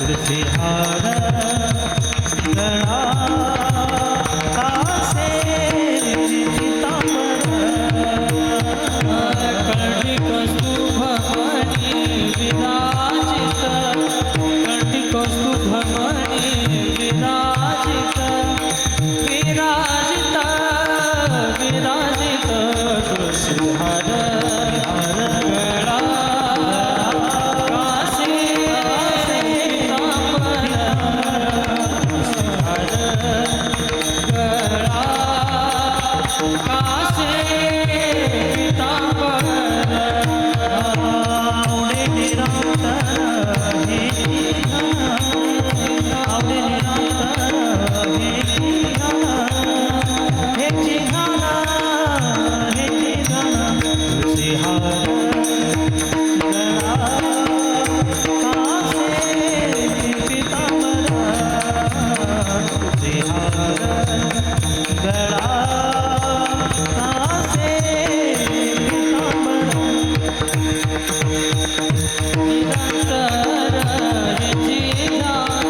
तुलसी हार गळा कासे पीतांबर कर्णिक शुभमणि विराजित कर्णिक शुभमणि विराजित विराजित विराजित तुलसी हार गळा कासे पीतांबर गळा कासे पीतांबर आवडे निरंतर हे आवडे निरंतर हे चिघाना तुलसी हार गळा कासे पीतांबर तुलसी हार गळा कासे पीतांबर निरंतर ह्याची ध्यान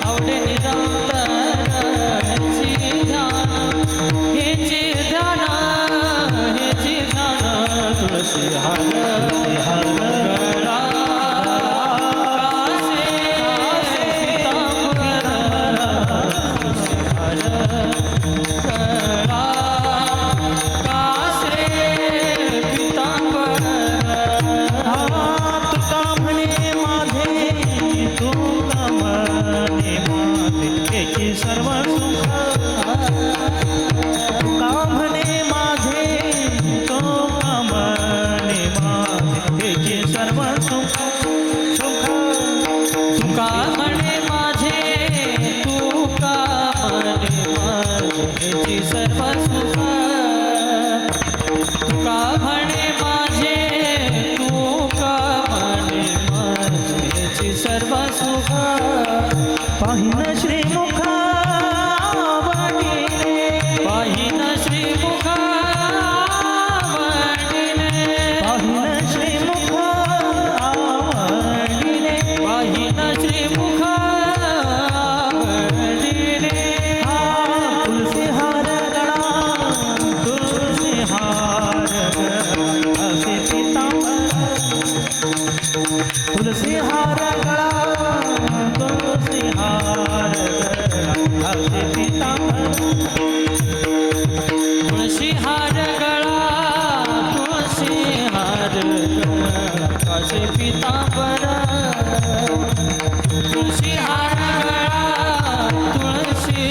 आवडे निरंतर ह्याची ध्यान तुलसी हार गळा कासे पीतांबर तुलसी हार गळा कासे पीतांबर तुका म्हणे माझे तुका म्हणे माझे याची सर्व सुख तुका म्हणे माझे तुका म्हणे माझे याची सर्व सुख सुख तुका म्हणे माझे तुका म्हणे माझे सर्व सुख तुका म्हणे माझे तुका म्हणे माझे सर्व सुख पाहिन श्रीमुख आवडीने पाहिन श्रीमुख आवडीने पाहिन श्रीमुख आवडीने पाहिन श्रीमुख आवडीने तुलसी हार गळा तुलसी हार गळा असे पीतांबर तुलसी हार गळा तुलसी हार गळा असे पीतांबर तुळशी हार गळा तुळशी हार गळा कासे पीतांबर तुळशी हार गळा तुळशी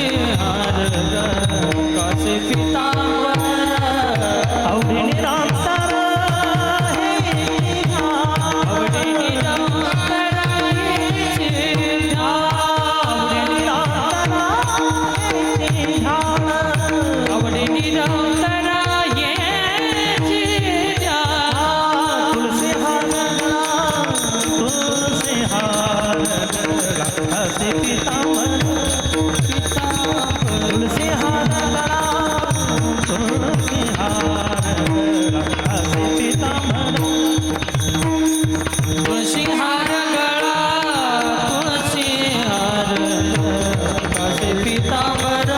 हार गळा कासे पीतांबर आवडी निरंतर हे आवडे निरंतर ह्याची ध्यान आवडे निरंतर ह्याची ध्यान तुलसी हार गळा असे पीतांबर तुलसी हार गळा तुलसी हार गळा असे पीतांबर तुळशी हार गळा तुळशी हार कासे पीतांबर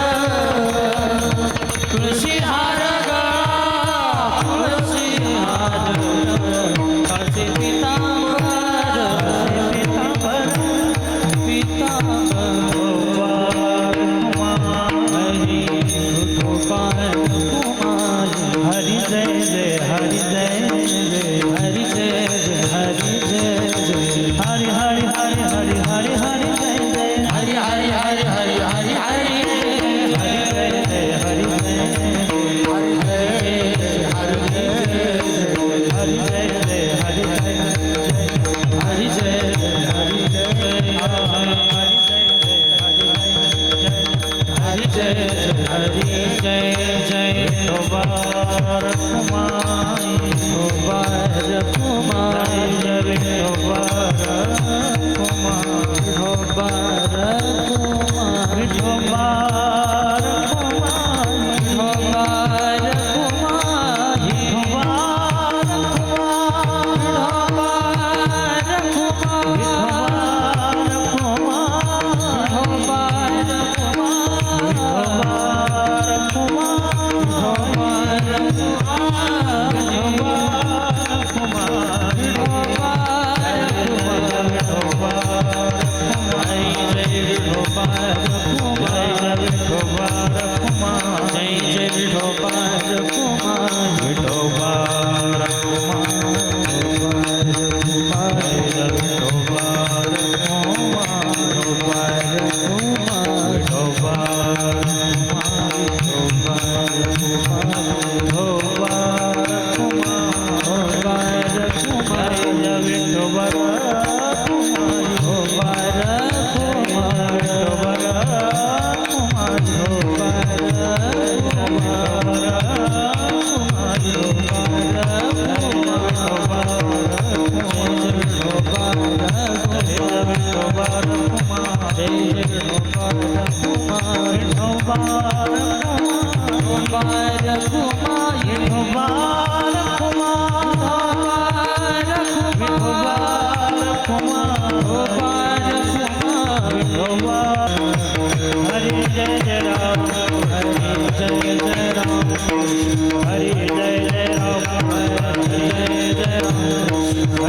तुळशी हार गळा तुळशी हार कासे पीतांबर पीतांबर पीतांबर हरी सुखोपान कुमार हरि जय जय हरि जय जय हरि जय जय हरि जय जय हरि हरि हरि हरि हरि हरि जय जय हरि हरि हरि हरि हरि हरि हरि जय जय हरि जय हरि हरि हरि जय जय हरि जय हरि जय हरि जय हरि जय जय हरि जय जय हरि जय जय मुबारक माई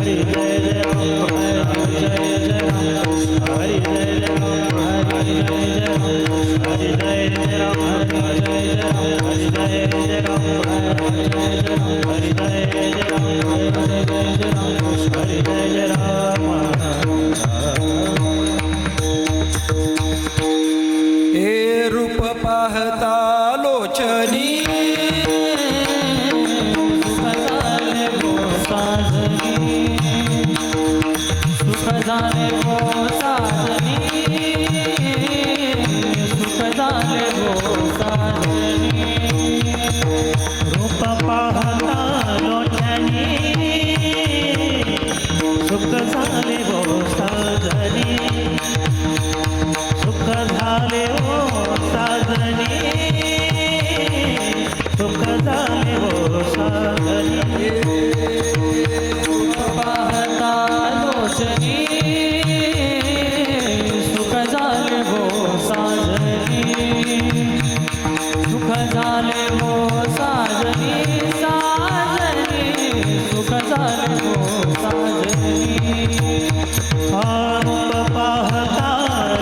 हरी जय जय राम हरी जय जय राम हरी जय जय राम हरी जय जय राम हरी जय जय राम हरी जय जय राम हरी जय जय राम हरी जय जय राम हरी जय जय राम हरी जय जय राम हे रूप पाहता लोचनी सुख झाले गो साजनी सुख झाले गो साजनी सुख झाले गो साजनी रूप पाहता लोचनी सुख झाले गो साजनी सुख झाले हो साजनी सुख झाले हो साजनी पाहता लोचनी सुख झाले गो साजनी सुख झाले गो साजनी साजनी सुख झाले गो साजनी रूप पाहता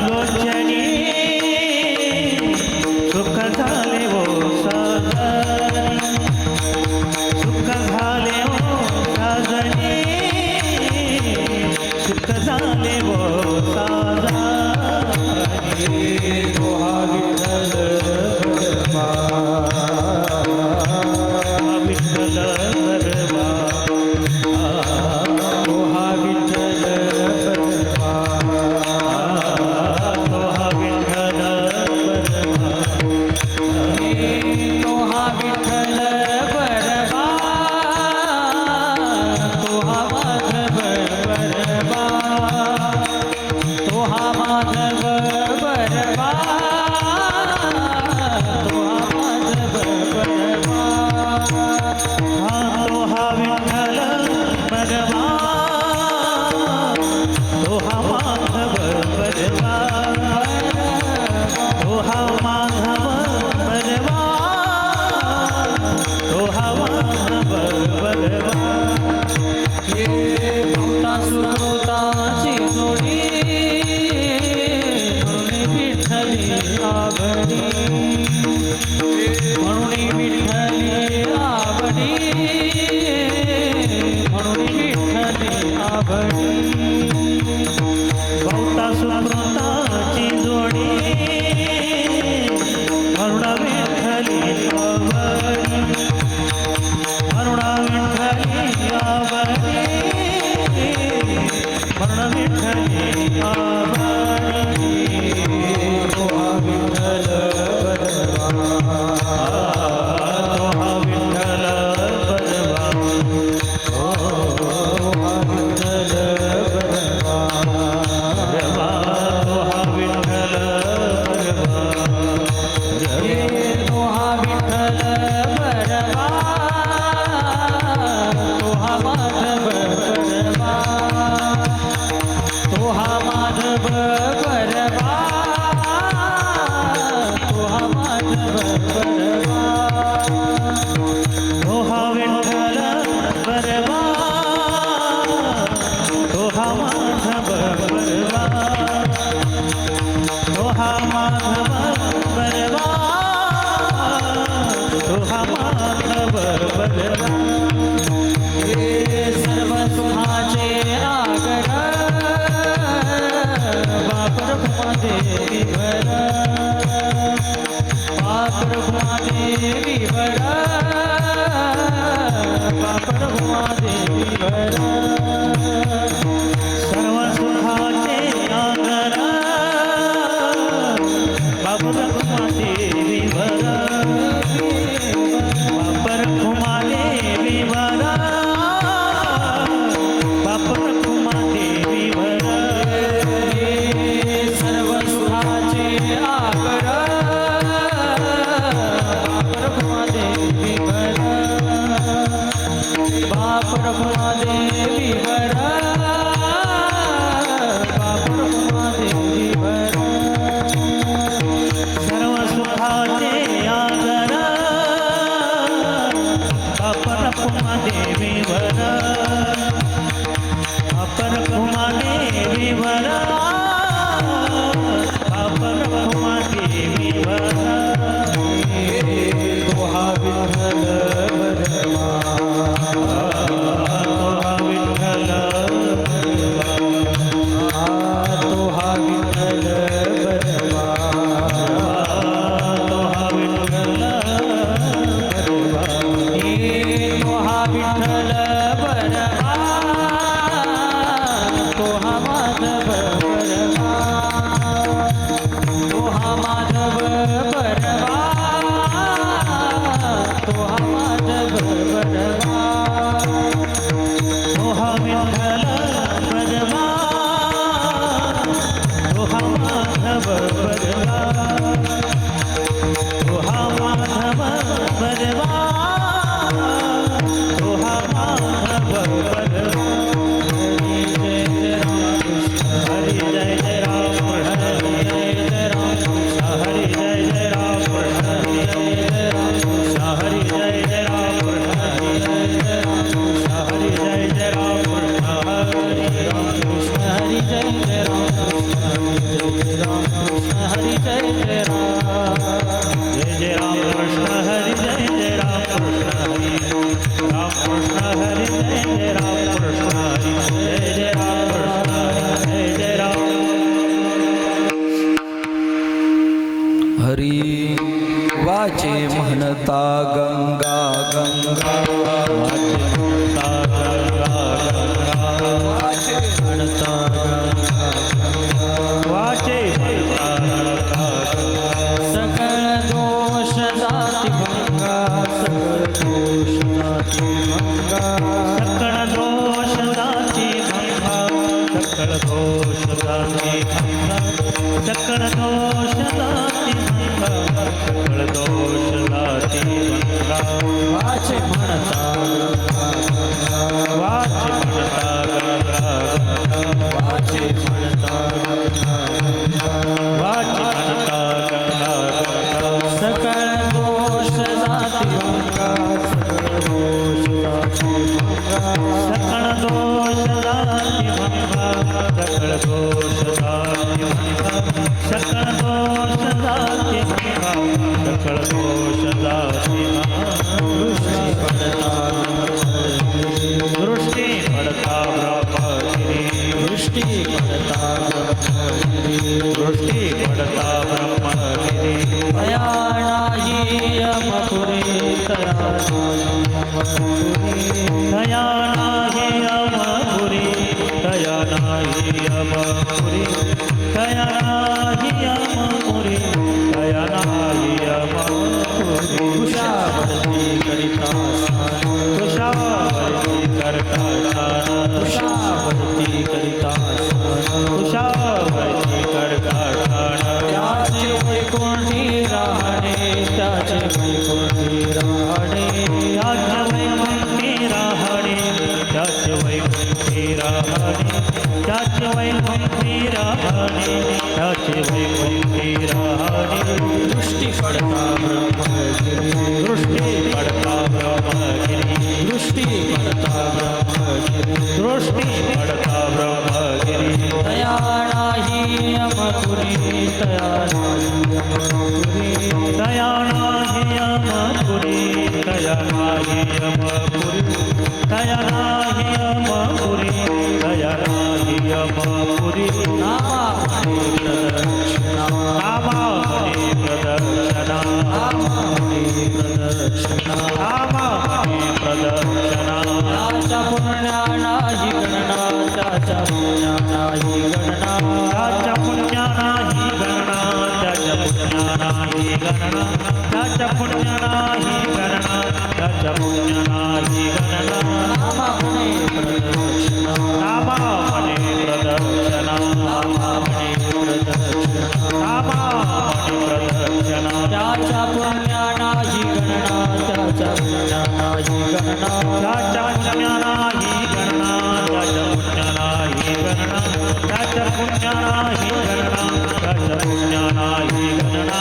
लोचनी सुख झाले हो साजनी सुख झाले हो साजनी सुख झाले हो साजनी दोहा विठ्ठल भरमा विठ्ठल भरमा दोहा विठ्ठल भरमा दोहा विठ्ठल भरमा तो हा विठ्ठल बरबा तो हा माधव बरबा तो हा माधव बरबा तो हा माधव बरबा तो हा विठ्ठल भरमा तो हा माधव भरमा तो हा माधव भरमा तो हा माधव भरमा हे भक्ता सुकृताची जोडी म्हणून विठ्ठली आवडी म्हणून विठ्ठली आवडी म्हणून विठ्ठली आवडी बहुता सुमृताची जोडी म्हणून विठ्ठली आवडी म्हणून विठ्ठली आवडी म्हणून विठ्ठली आवडी दोहा विठ्ठल भरमा दोहा विठ्ठल भरमा दोहा विठ्ठल भरमा भरमा दोहा विठ्ठल भरमा हे तो हा विठ्ठल बरबा तो हा माधव बरबा तो हा माधव बरबा तो हा माधव बरबा दोहा विठ्ठल भरमा दोहा माधव भरमा दोहा माधव भरमा दोहा माधव भरमा हे सर्व सुखाचे आगर बापर देवी भर बापर देवी भर बापर देवी भर सर्व सुखाचे आगर बापर देवी भर बापर देवी भर बापर देवी भर सर्व सुखाचे आगर बापर देवी भर बापर देवी भर बापर देवी भर सर्व सुखाचे आगर बापर देवी भर विभर पापर क्षमा विभर तोहा विठ्ठल बरवा विठ्ठल तोहा विठ्ठल बरवा तोहा विठ्ठल तोहा विठ्ठल बरवा तोहा माधव बरवा तोहा माधव बरवा तोहा माधव बरवा तोहा विठ्ठल बरवा तोहा माधव बरवा तोहा माधव बरवा तोहा माधव बरवा हरि जय जय राम हरि जय जय राम हरि जय जय राम हरि जय जय राम हरि जय जय राम हरि जय जय राम हरि जय जय राम हरि राम कृष्ण हरि जय जय राम हरि जय जय राम जय जय राम कृष्ण हरि जय जय राम कृष्ण हरि राम कृष्ण हरि जय जय राम कृष्ण हरि जय जय राम कृष्ण हरि जय जय राम हरी वाचे म्हणता गंगा गंगा वाचे म्हणता वाचे सकळ दोष जाती भंगा सकळ दोष जाती भंगा सकळ दोष जाती भंगा सकळ दोष जाती भंगा सकळ दोष जाती भंगा सकळ दोष जाती भंगा वाचे म्हणता वाचे म्हणता गंगा वाचे म्हणता वाचे म्हणता गंगा सकळ दोष जाती भंगा सकळ दोष जाती भंगा सकळ दोष जाती भंगा सकळ दोष जाती भंगा सकळ दोष जाती दृष्टी पडता ब्रह्मगिरी दृष्टी पडता दृष्टी पडता ब्रह्मगिरी तया नाही यमपुरी तया दया नाही अमपुरी दया नाही अमपुरी दया नाही अमपुरी दया नाही अमपुरी तुषावरती करिता तुषावरती करता तुषावरती करिता तुषावरती करता त्याचे वैकुंठी राहणे त्याचे वैकुंठी राहणे त्याचे वैकुंठी राहणे त्याचे वैकुंठी राहणे त्याचे वैकुंठी राहणे त्याचे वैकुंठी राहणे दृष्टी पडता ब्रह्मगिरी दृष्टी पडता ब्रह्मगिरी दृष्टी पडता ब्रह्मगिरी दृष्टी पडता ब्रह्मगिरी तया नाही यमपुरी तया नाही यमपुरी दया नाही अमपुरी दया नाही अमपुरी दया नाही अमपुरी दया नाही अमपुरी नामामणे प्रदक्षिणा नामामणे प्रदक्षिणा नामामणे प्रदक्षिणा नामामणे प्रदक्षिणा त्याच्या पुण्या नाही गणना त्याच्या पुण्या नाही गणना त्याच्या पुण्या नाही गणना त्याच्या पुण्या नाही गणना त्याच्या पुण्या नाही गणना त्याच्या पुण्या नाही गणना नामामणे प्रदक्षिणा नामामणे प्रदक्षिणा नामामणे प्रदक्षिणा नामामणे प्रदक्षिणा त्याच्या पुण्या नाही गणना त्याच्या पुण्या नाही गणना त्याच्या पुण्या नाही गणना त्याच्या पुण्या नाही गणना त्याच्या पुण्या नाही गणना त्याच्या पुण्या नाही गणना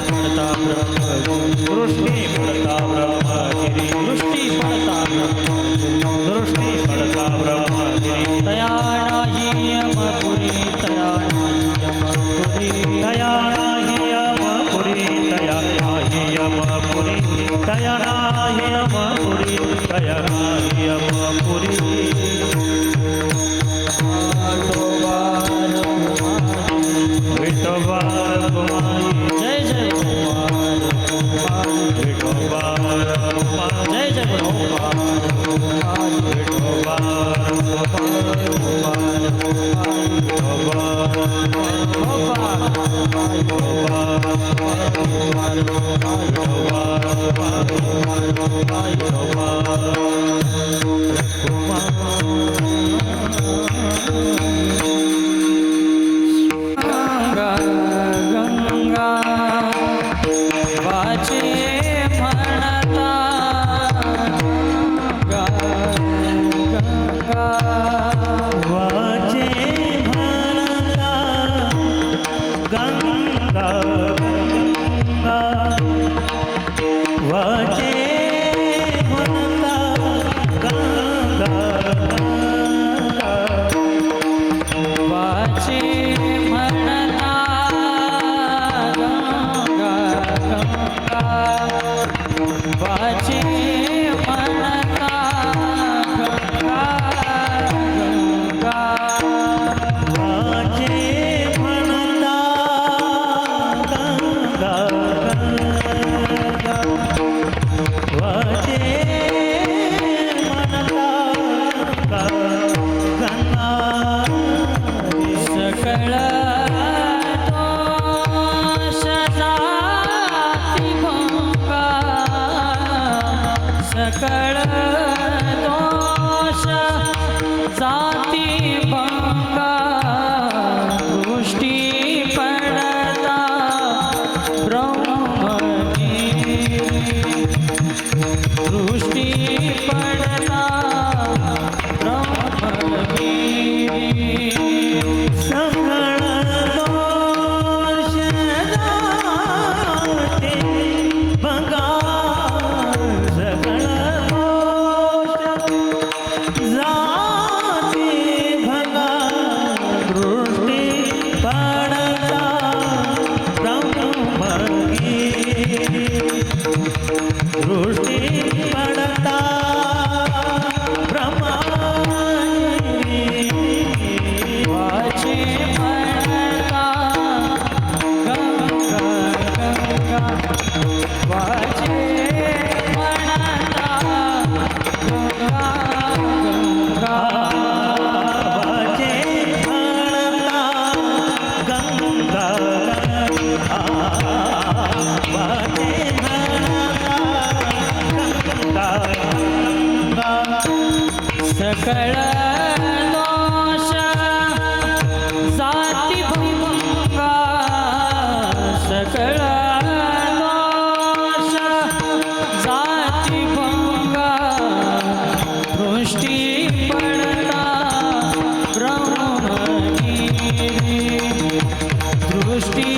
पडता ब्रह्मगिरी दृष्टी पडता ब्रह्मगिरी दृष्टी पडता ब्रह्मगिरी दृष्टी पडता ब्रह्मगिरी तया नाही यम कया नाही अमपुरी कया नाही अमपुरी विठोबा कुमारी जय जय विठोबा जय जय विठोबा गंगा वाचे म्हणता गंगा वाचे म्हणता गंगा गंगा वाचे म्हणता गंगा वाचे म्हणता गंगा गंगा वाचे म्हणता गंगा गंगा वाचे म्हणता गंगा गंगा वाचे म्हणता गंगा सकळ दोष जाती भंगा सकळ दोष जाती भंगा दृष्टी पडता ब्रह्मगिरी दृष्टी पडता ब्रह्मगिरी सगळ दोष जाते भंगा सगळ दोष जाते भंगा दृष्टी पडता ब्रह्मगिरी दृष्टी पडता ब्रह्मगिरी वाचे म्हणता गंगा गंगा वाचे म्हणता गंगा गंगा वाचे म्हणता गंगा वाचे म्हणता गंगा गंगा सकळ दोष जाती भंगा सकळ दोष जाती भंगा दृष्टी पडता ब्रह्मगिरी दृष्टी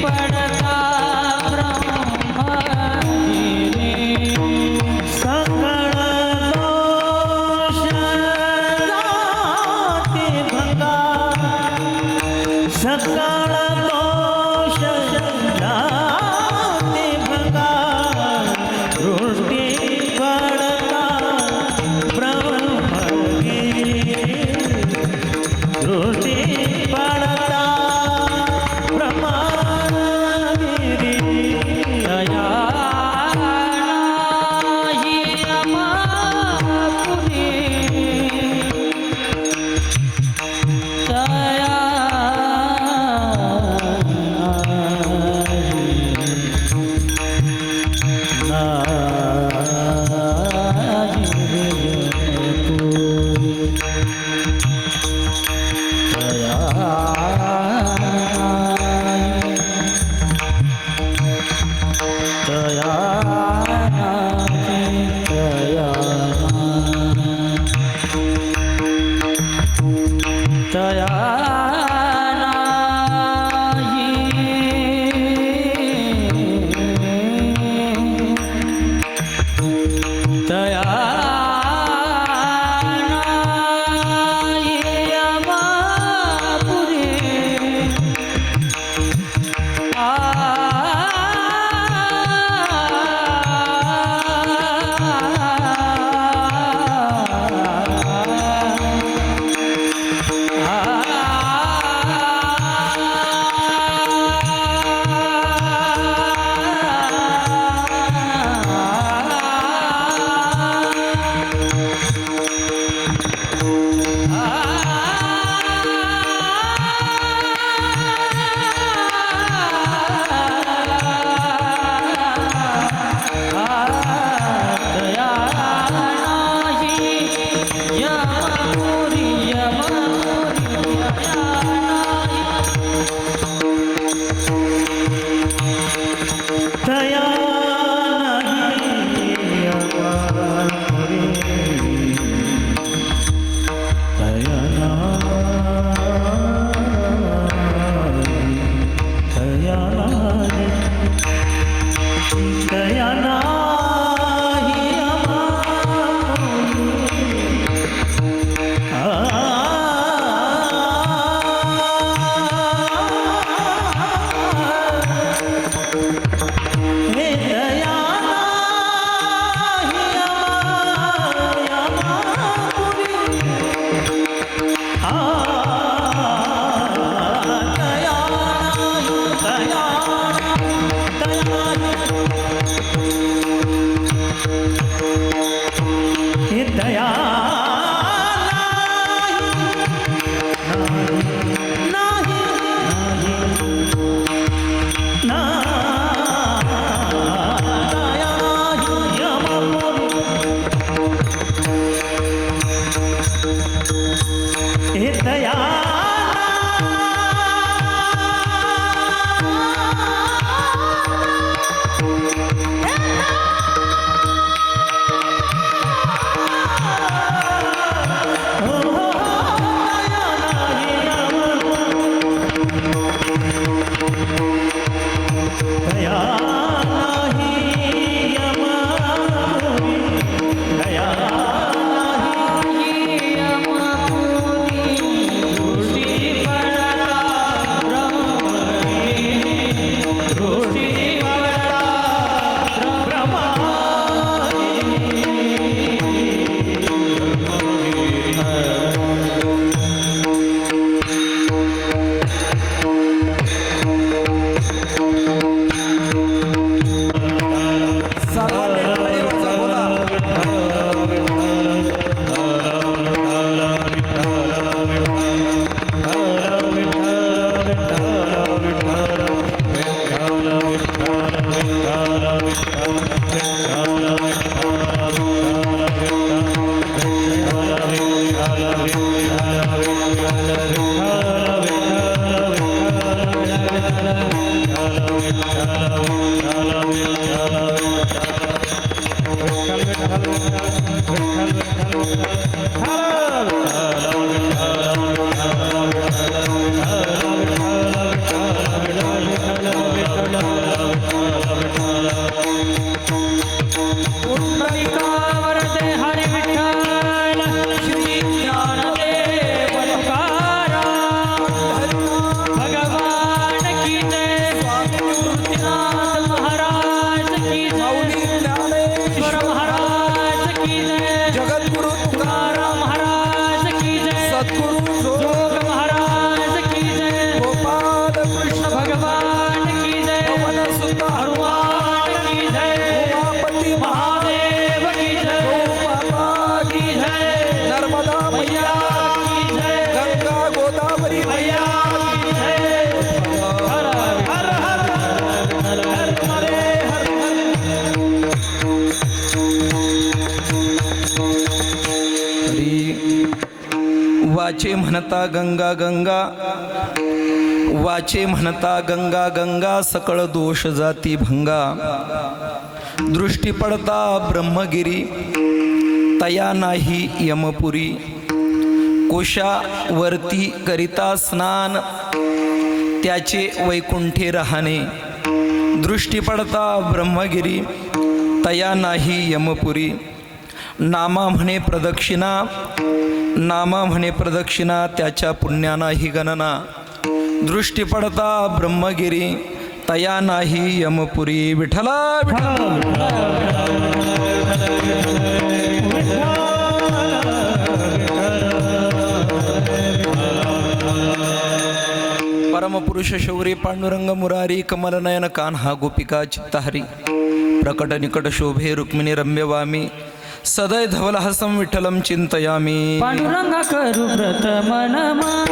पडता ब्रह्मगिरी सकळ दोष जाते भंगा सकळ दोष जाते भंगा दृष्टी पडता ब्रह्मगिरी वाचे म्हणता गंगा गंगा, वाचे म्हणता गंगा गंगा, सकळ दोष जाती भंगा. दृष्टी पडता ब्रह्मगिरी, तया नाही यमपुरी. कोशावरती करिता स्नान, त्याचे वैकुंठे राहणे. दृष्टी पडता ब्रह्मगिरी, तया नाही यमपुरी. नामा म्हणे प्रदक्षिणा, नामा म्हणे प्रदक्षिणा, त्याच्या पुण्याना ही गणना. दृष्टी पडता ब्रह्मगिरी, तया नाही यमपुरी. विठ्ठला परमपुरुष शौरी पांडुरंग मुरारी, कमलनयन कान्हा गोपिका चित्तहरी. प्रकट निकट शोभे रुक्मिणी रम्य वामी, सदय धवल हसम विठ्ठलम चिंतयामी. पांडुरंगा करू व्रत मनमा,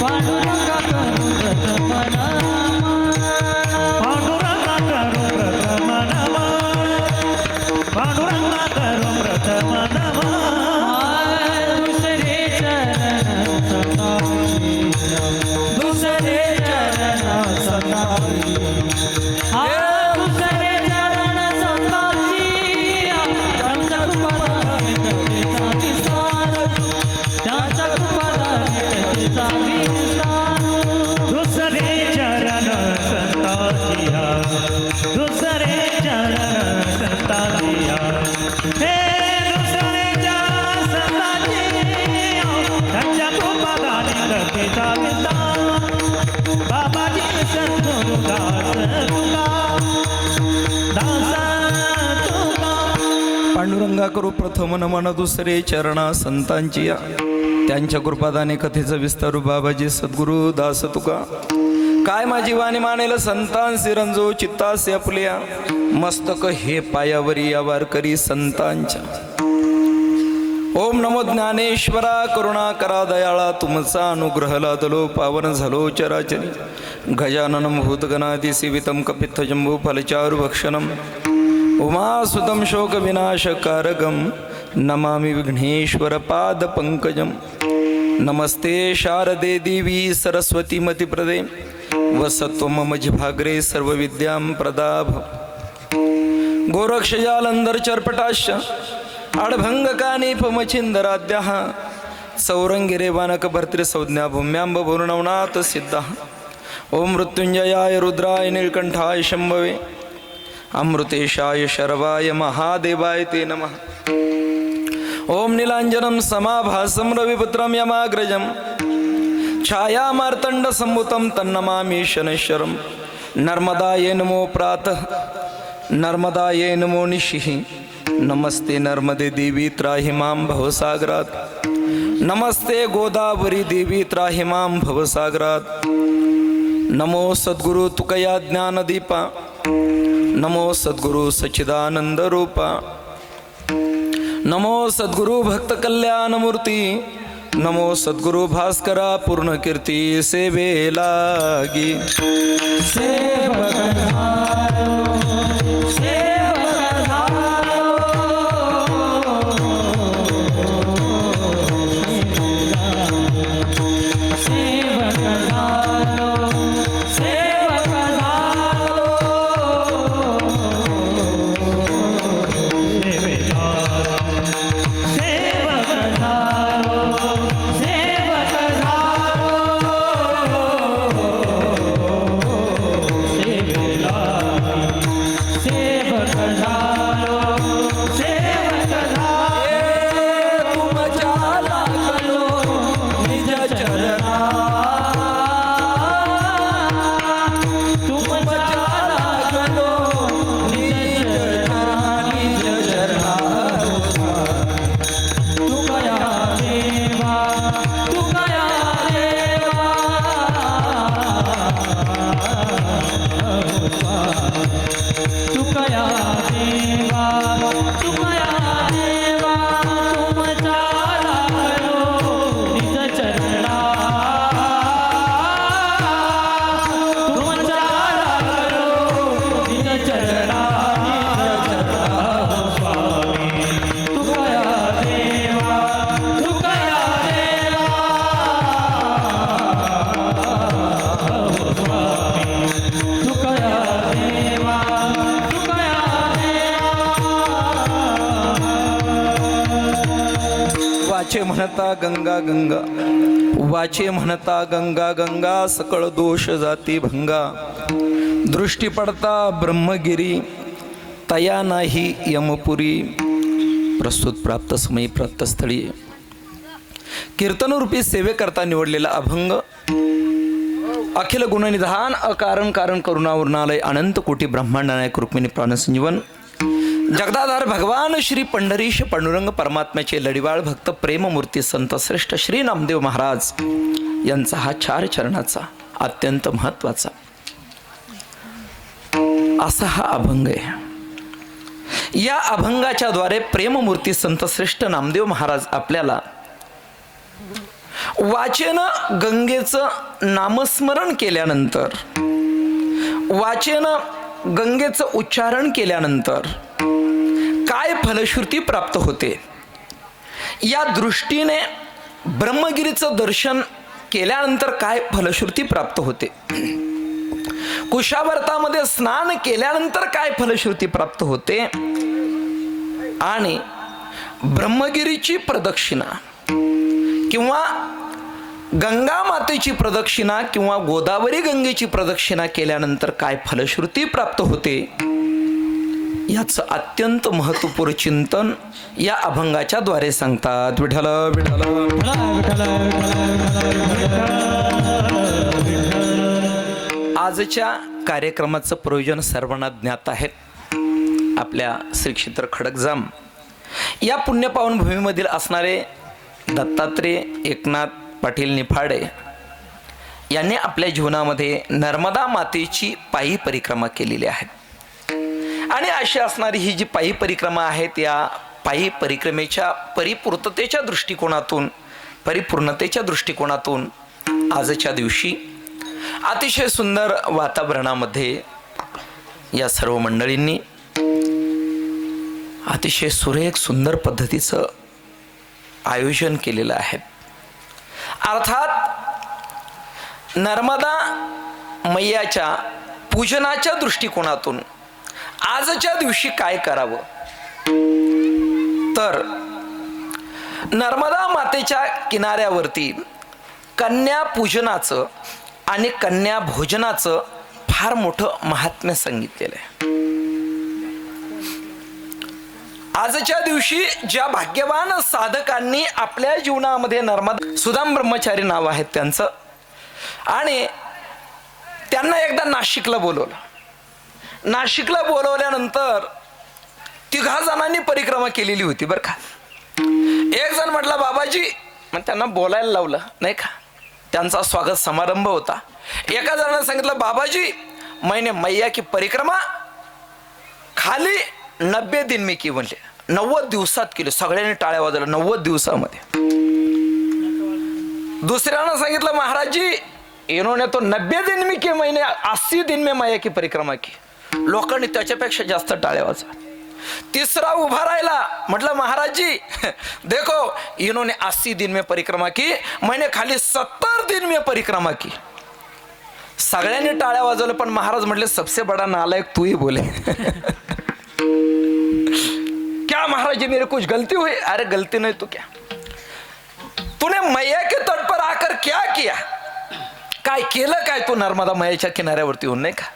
पांडुरंगा करू व्रत मनमा, पांडुरंगा करू व्रत मनमा, पांडुरंगा करू व्रत मनमा. दुसरे चरण सताची, दुसरे चरण सताची, दुसरे चरण सताची. त्यांच्या कृपाला दुसरे चरण संताजिया, दुसरे चरण संताजिया. हे दुसरे चरण संताजिया, त्यांच्या कृपादानी गतीचा विस्तार. बाबाजी सद्गुरु दास तुका, दास तुका. पांडुरंगा करू प्रथम नमन, दुसरे चरणा संतांची. त्यांच्या कृपादाने कथेचा विस्तारू बाबाजी सद्गुरु दास तुका. काय माझी वाणी मानेल संतांसी रंजो, चित्तासे आपल्या मस्तक हे पायावरी या वारकरी संतांच्या. ओम नमो ज्ञानेश्वरा, करुणा करा दयाळा, तुमचा अनुग्रह लादलो पावन झालो चराचरी. गजाननं भूतगणादि सेवितं कपित्थ जंबू फलचारु भक्षणं, उमासुतं शोक विनाशकारकं, नमामि विघ्नेश्वर पाद पंकजं. नमस्ते शारदे देवी सरस्वती मतिप्रदे, वसत्व मम जिभाग्रे सर्वविद्यां प्रदाभ. गोरक्षजालंधर चर्पटाश्च, अडभंगकानीपमचिन्दराद्यः, सौरंगिरेवानक भर्तृसंज्ञा भूम्यांब भूर्णवनाथ सिद्धः. ओम मृत्युंजयाय रुद्राय नीलकंठाय शंभवे, अमृतेशाय शर्वाय महादेवाय ते नमः. ओम नीलांजनं समाभासं रविपुत्रं यमाग्रजं, छायामार्तंड संभुतं तन्नमामि शनैश्वरं. नर्मदायै नमो प्रातः, नर्मदायै नमो निशिः. नमस्ते नर्मदे देवी त्राहि मां भवसागरात्, नमस्ते गोदावरी देवी त्राहि मां भवसागरात्. नमो सद्गुरु तुकया ज्ञानदीपा, नमो सद्गुरु सच्चिदानंद रूपा. नमो सद्गुरु भक्त कल्याण मूर्ती, नमो सद्गुरु भास्करा पूर्ण कीर्ती. सेवे लागी सेवक वाचे म्हणता गंगा गंगा, वाचे म्हणता गंगा गंगा, सकळ दोष जाती भंगा. दृष्टी पडता ब्रह्मगिरी, तया नाही यमपुरी. प्रस्तुत प्राप्त समयी प्राप्तस्थळी कीर्तनरूपी सेवेकरता निवडलेला अभंग अखिल गुणनिधान अकारण कारण करुणावरणालय अनंत कोटी ब्रह्मांड नायक रुक्मिणी प्राणसंजीवन जगदाधार भगवान श्री पंढरीश पांडुरंग परमात्म्याचे लढिवाळ भक्त प्रेममूर्ती संत श्रेष्ठ श्री नामदेव महाराज यांचा हा 4 चरणाचा अत्यंत महत्त्वाचा असा हा अभंग आहे. या अभंगाच्या द्वारे प्रेममूर्ती संत श्रेष्ठ नामदेव महाराज आपल्याला वाचन गंगेचं नामस्मरण केल्यानंतर, वाचन गंगेचं उच्चारण केल्यानंतर काय फलश्रुती प्राप्त होते या दृष्टीने ब्रह्मगिरीचं दर्शन केल्यानंतर काय फलश्रुती प्राप्त होते, कुशावर्तामध्ये स्नान केल्यानंतर काय फलश्रुती प्राप्त होते आणि ब्रह्मगिरीची प्रदक्षिणा किंवा गंगा मातेची प्रदक्षिणा किंवा गोदावरी गंगेची प्रदक्षिणा केल्यानंतर काय फलश्रुती प्राप्त होते याचं अत्यंत महत्त्वपूर्ण चिंतन या अभंगाच्या द्वारे सांगतात. विठ्ठल विठ्ठल आजच्या कार्यक्रमाचं प्रयोजन सर्वांना ज्ञात आहे. आपल्या श्री क्षेत्र खडकजाम या पुण्यपावन भूमीमधील असणारे दत्तात्रेय एकनाथ पाटील निफाडे यांनी आपल्या जीवनामध्ये नर्मदा मातेची पायी परिक्रमा केलेली आहे आणि अशी असणारी ही जी पायी परिक्रमा आहे त्या पायी परिक्रमेच्या परिपूर्णतेच्या दृष्टिकोनातून आजच्या दिवशी अतिशय सुंदर वातावरणामध्ये या सर्व मंडळींनी अतिशय सुरेख सुंदर पद्धतीचं आयोजन केलेलं आहे. अर्थात नर्मदा मैयाच्या पूजनाच्या दृष्टिकोनातून आजच्या दिवशी काय करावं तर नर्मदा मातेच्या किनाऱ्यावरती कन्या पूजनाचं आणि कन्या भोजनाचं फार मोठं महात्म्य सांगितलेलं आहे. आजच्या दिवशी ज्या भाग्यवान साधकांनी आपल्या जीवनामध्ये नर्मदा सुदाम ब्रह्मचारी नाव आहे त्यांचं, आणि त्यांना एकदा नाशिकला बोलवलं. नाशिकला बोलवल्यानंतर 3 जणांनी परिक्रमा केलेली होती बरं का. एक जण म्हटला बाबाजी, मग त्यांना बोलायला लावलं नाही का, त्यांचा स्वागत समारंभ होता. एका जणांना सांगितलं बाबाजी मैंने मैया की परिक्रमा खाली 90 दिन में की, म्हणले 90 दिवसात केली. सगळ्यांनी टाळ्या वाजवल्या 90 दिवसामध्ये. दुसऱ्यानं सांगितलं महाराज जी इन्होंने तो 90 दिन में की, मैंने 80 दिन में मैया की परिक्रमा की. लोकांनी त्याच्यापेक्षा जास्त टाळ्या वाजवल्या. तिसरा उभा राहिला, म्हटलं महाराज जी देखो इन्होंने 80 दिन में परिक्रमा की, मैंने खाली 70 दिन में परिक्रमा की. सगळ्यांनी टाळ्या वाजवल्या पण महाराज म्हटले सबसे बड़ा नालायक तू ही बोले. क्या महाराज जी मेरे कुछ गलती हुई? अरे गलती नहीं तो क्या, तूने मैया के तट पर आकर क्या किया, काय केलं काय तू नर्मदा मैयाच्या किनाऱ्यावरती होऊन नाही का.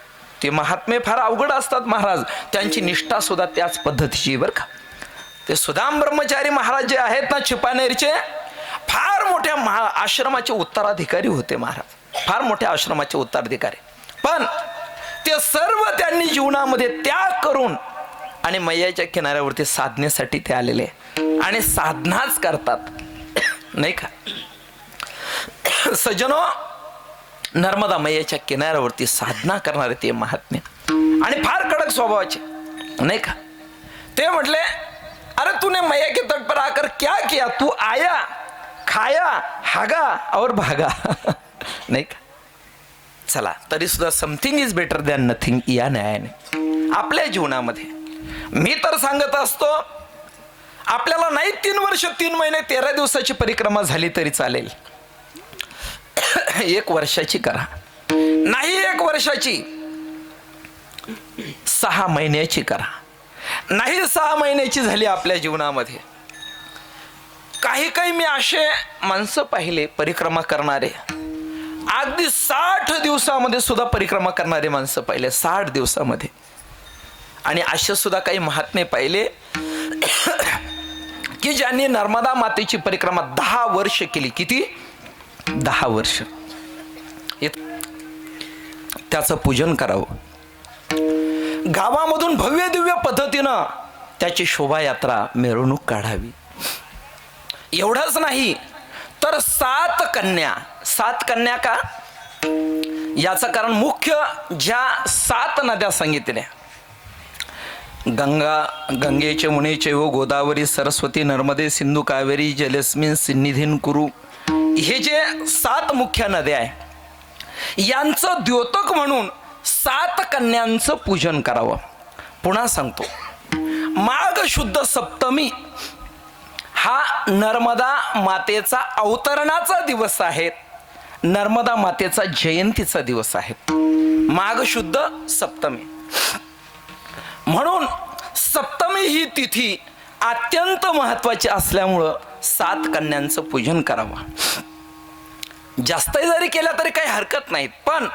ते महात्मे फार अवघड असतात महाराज, त्यांची निष्ठा सुद्धा त्याच पद्धतीची बरं का. ते सुदाम ब्रह्मचारी महाराज जे आहेत ना चिपानेरचे, फार मोठ्या आश्रमाचे उत्तराधिकारी होते महाराज, फार मोठ्या आश्रमाचे उत्तराधिकारी. पण ते सर्व त्यांनी जीवनामध्ये त्याग करून आणि मैयाच्या किनाऱ्यावरती साधनेसाठी ते आलेले आणि साधनाच करतात नाही का. सज्जनो, नर्मदा मैयाच्या किनाऱ्यावरती साधना करणारे ते महात्मे आणि फार कडक स्वभावाचे नाही का. ते म्हटले अरे तूने मैया के तट पर आकर क्या किया, तू आया खाया हागा और भागा नाही का. चला तरी सुद्धा something is better than nothing या न्यायाने आपल्या जीवनामध्ये मी तर सांगत असतो, आपल्याला नाही 3 वर्ष 3 महिने 13 दिवसाची परिक्रमा झाली तरी चालेल. 1 वर्षाची करा, नाही 1 वर्षाची 6 महिन्याची करा, नाही 6 महिन्याची झाली आपल्या जीवनामध्ये काही मी असे माणसं पाहिले परिक्रमा करणारे, अगदी 60 दिवसामध्ये सुद्धा परिक्रमा करणारे माणसं पाहिले, 60 दिवसामध्ये. आणि असे सुद्धा काही महात्मे पाहिले की ज्यांनी नर्मदा मातेची परिक्रमा 10 वर्ष केली. किती? 10 वर्ष. त्याचं पूजन करावं. गावामधून भव्य दिव्य पद्धतीनं त्याची शोभायात्रा मिरवणूक काढावी. एवढंच नाही तर 7 कन्या. 7 कन्या का? याचं कारण मुख्य ज्या 7 नद्या सांगितल्या, गंगेचे मुनेचे व गोदावरी सरस्वती नर्मदे सिंधू कावेरी जलस्मिन सिन्निधीन कुरु, हे जे 7 मुख्य नद्या आहे, यांचं द्योतक म्हणून 7 कन्यांचं पूजन करावं. पुन्हा सांगतो, माघ शुद्ध सप्तमी हा नर्मदा मातेचा अवतरणाचा दिवस आहे, नर्मदा मातेचा जयंतीचा दिवस आहे. माघ शुद्ध सप्तमी म्हणून सप्तमी ही तिथी अत्यंत महत्वाची असल्यामुळं 7 कन्यांचं पूजन करावं. जास्त जरी केलं तरी काही हरकत नाही, पण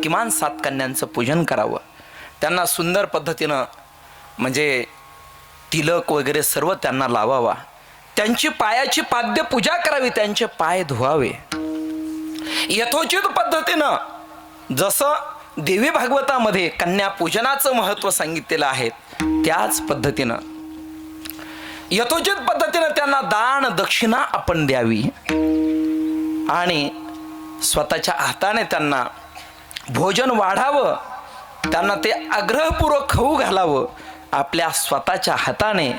किमान 7 कन्यांचं पूजन करावं. त्यांना सुंदर पद्धतीनं म्हणजे तिलक वगैरे सर्व त्यांना लावावा. त्यांची पायाची पाद्य पूजा करावी, त्यांचे पाय धुवावे. यथोचित पद्धतीनं जसं देवी भागवतामध्ये कन्या पूजनाचं महत्व सांगितलेलं आहे, त्याच पद्धतीनं यथोचित पद्धतीनं त्यांना दान दक्षिणा आपण द्यावी आणि स्वतःच्या हाताने त्यांना भोजन वाढावं, त्यांना ते आग्रहपूर्वक खाऊ घालावं. आपल्या स्वतःच्या हाताने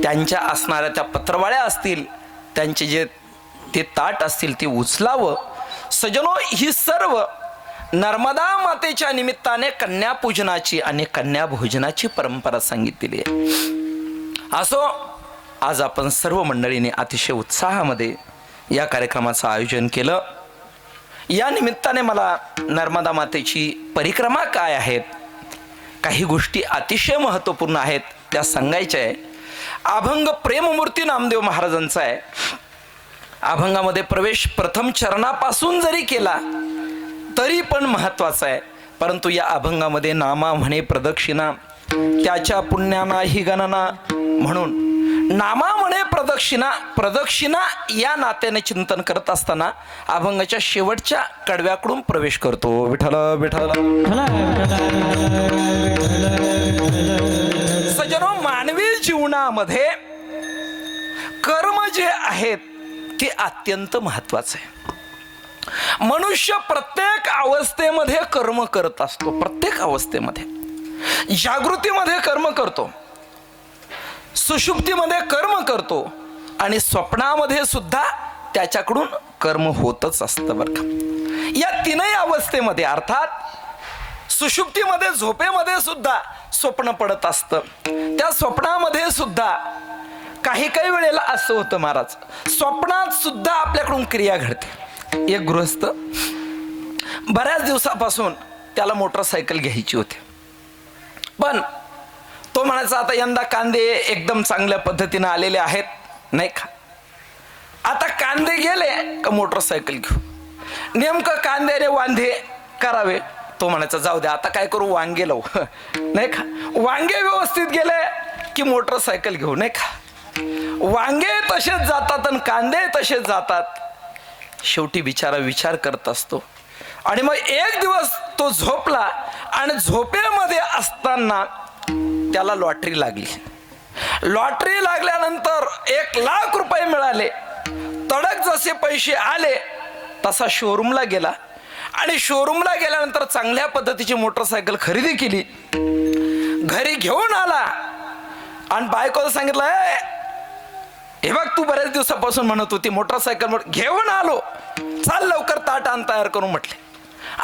त्यांच्या असणाऱ्या त्या पत्रवाळ्या असतील, त्यांचे जे ते ताट असतील ते उचलावं. सजनो, ही सर्व नर्मदा मातेच्या निमित्ताने कन्या पूजनाची आणि कन्या भोजनाची परंपरा सांगितलेली आहे. असो, आज आपण सर्व मंडळीने अतिशय उत्साहामध्ये या कार्यक्रमाचं आयोजन केलं. या निमित्ताने मला नर्मदा मातेची परिक्रमा काय आहेत, काही गोष्टी अतिशय महत्त्वपूर्ण आहेत त्या सांगायच्या आहे. अभंग प्रेममूर्ती नामदेव महाराजांचा आहे. अभंगामध्ये प्रवेश प्रथम चरणापासून जरी केला तरी पण महत्वाचा आहे. परंतु या अभंगामध्ये नामा म्हणे प्रदक्षिणा, त्याच्या पुण्याना ही गणना, म्हणून नामा म्हणे प्रदक्षिणा या नात्याने चिंतन करत असताना अभंगाच्या शेवटच्या कडव्याकडून प्रवेश करतो. विठ्ठल विठ्ठल. सजनो, मानवी जीवनामध्ये कर्म जे आहेत ते अत्यंत महत्वाचे आहे. मनुष्य प्रत्येक अवस्थेमध्ये कर्म करत असतो. प्रत्येक अवस्थेमध्ये जागृतीमध्ये कर्म करतो, सुषुप्तीमध्ये कर्म करतो आणि स्वप्नामध्ये सुद्धा त्याच्याकडून कर्म होतच असतं बरं का. या तीनही अवस्थेमध्ये अर्थात सुषुप्तीमध्ये झोपेमध्ये सुद्धा स्वप्न पडत असतं. त्या स्वप्नामध्ये सुद्धा काही वेळेला असं होतं महाराज, स्वप्नात सुद्धा आपल्याकडून क्रिया घडते. एक गृहस्थ बऱ्याच दिवसापासून त्याला मोटरसायकल घ्यायची होती, पण तो म्हणायचा आता यंदा कांदे एकदम चांगल्या पद्धतीने आलेले आहेत नाही का, आता कांदे गेले का मोटरसायकल घेऊ. नेमकं कांद्याने वांदे करावे. तो म्हणायचा जाऊ दे आता काय करू, वांगे लावू नाही का. वांगे व्यवस्थित गेले की मोटरसायकल घेऊ नाही का. वांगे तसेच जातात आणि कांदे तसेच जातात. शेवटी बिचारा विचार करत असतो आणि मग एक दिवस तो झोपला आणि झोपेमध्ये असताना त्याला लॉटरी लागली. लॉटरी लागल्यानंतर 1,00,000 रुपये मिळाले. तडक जसे पैसे आले तसा शोरूमला गेला आणि शोरूमला गेल्यानंतर चांगल्या पद्धतीची मोटरसायकल खरेदी केली. घरी घेऊन आला आणि बायकोला सांगितलं, हे बघ तू बऱ्याच दिवसापासून म्हणत होती मोटरसायकल घेऊन आलो, चाल लवकर ताट आण तयार करून म्हटले.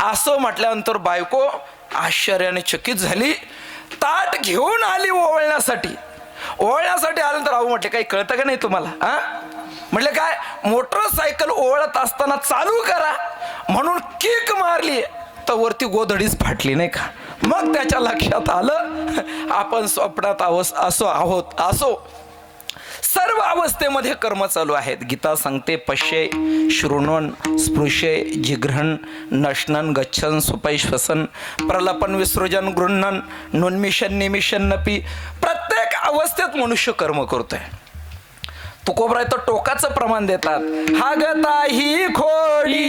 असं म्हटल्यानंतर बायको आश्चर्याने चकित झाली. ताट घेऊन आली ओवळण्यासाठी आल्यानंतर अहो म्हटले काही कळतं का नाही तुम्हाला हा. म्हटले काय, मोटरसायकल ओवळत असताना चालू करा म्हणून किक मारली तर वरती गोधडीच फाटली नाही का. मग त्याच्या लक्षात आलं आपण स्वप्नात आहोत. असो सर्व अवस्थेमध्ये कर्म चालू आहेत. गीता सांगते पश्ये शृण्वन् स्पृशे जिघ्रहन् नश्नन् गच्छन् सुपै श्वसन प्रलपन विसृजन गृह्णन नुन्मिशन निमिषन्नपी. प्रत्येक अवस्थेत मनुष्य कर्म करतोय. तुकोबराय तर टोकाचं प्रमाण देतात. हागता ही खोडी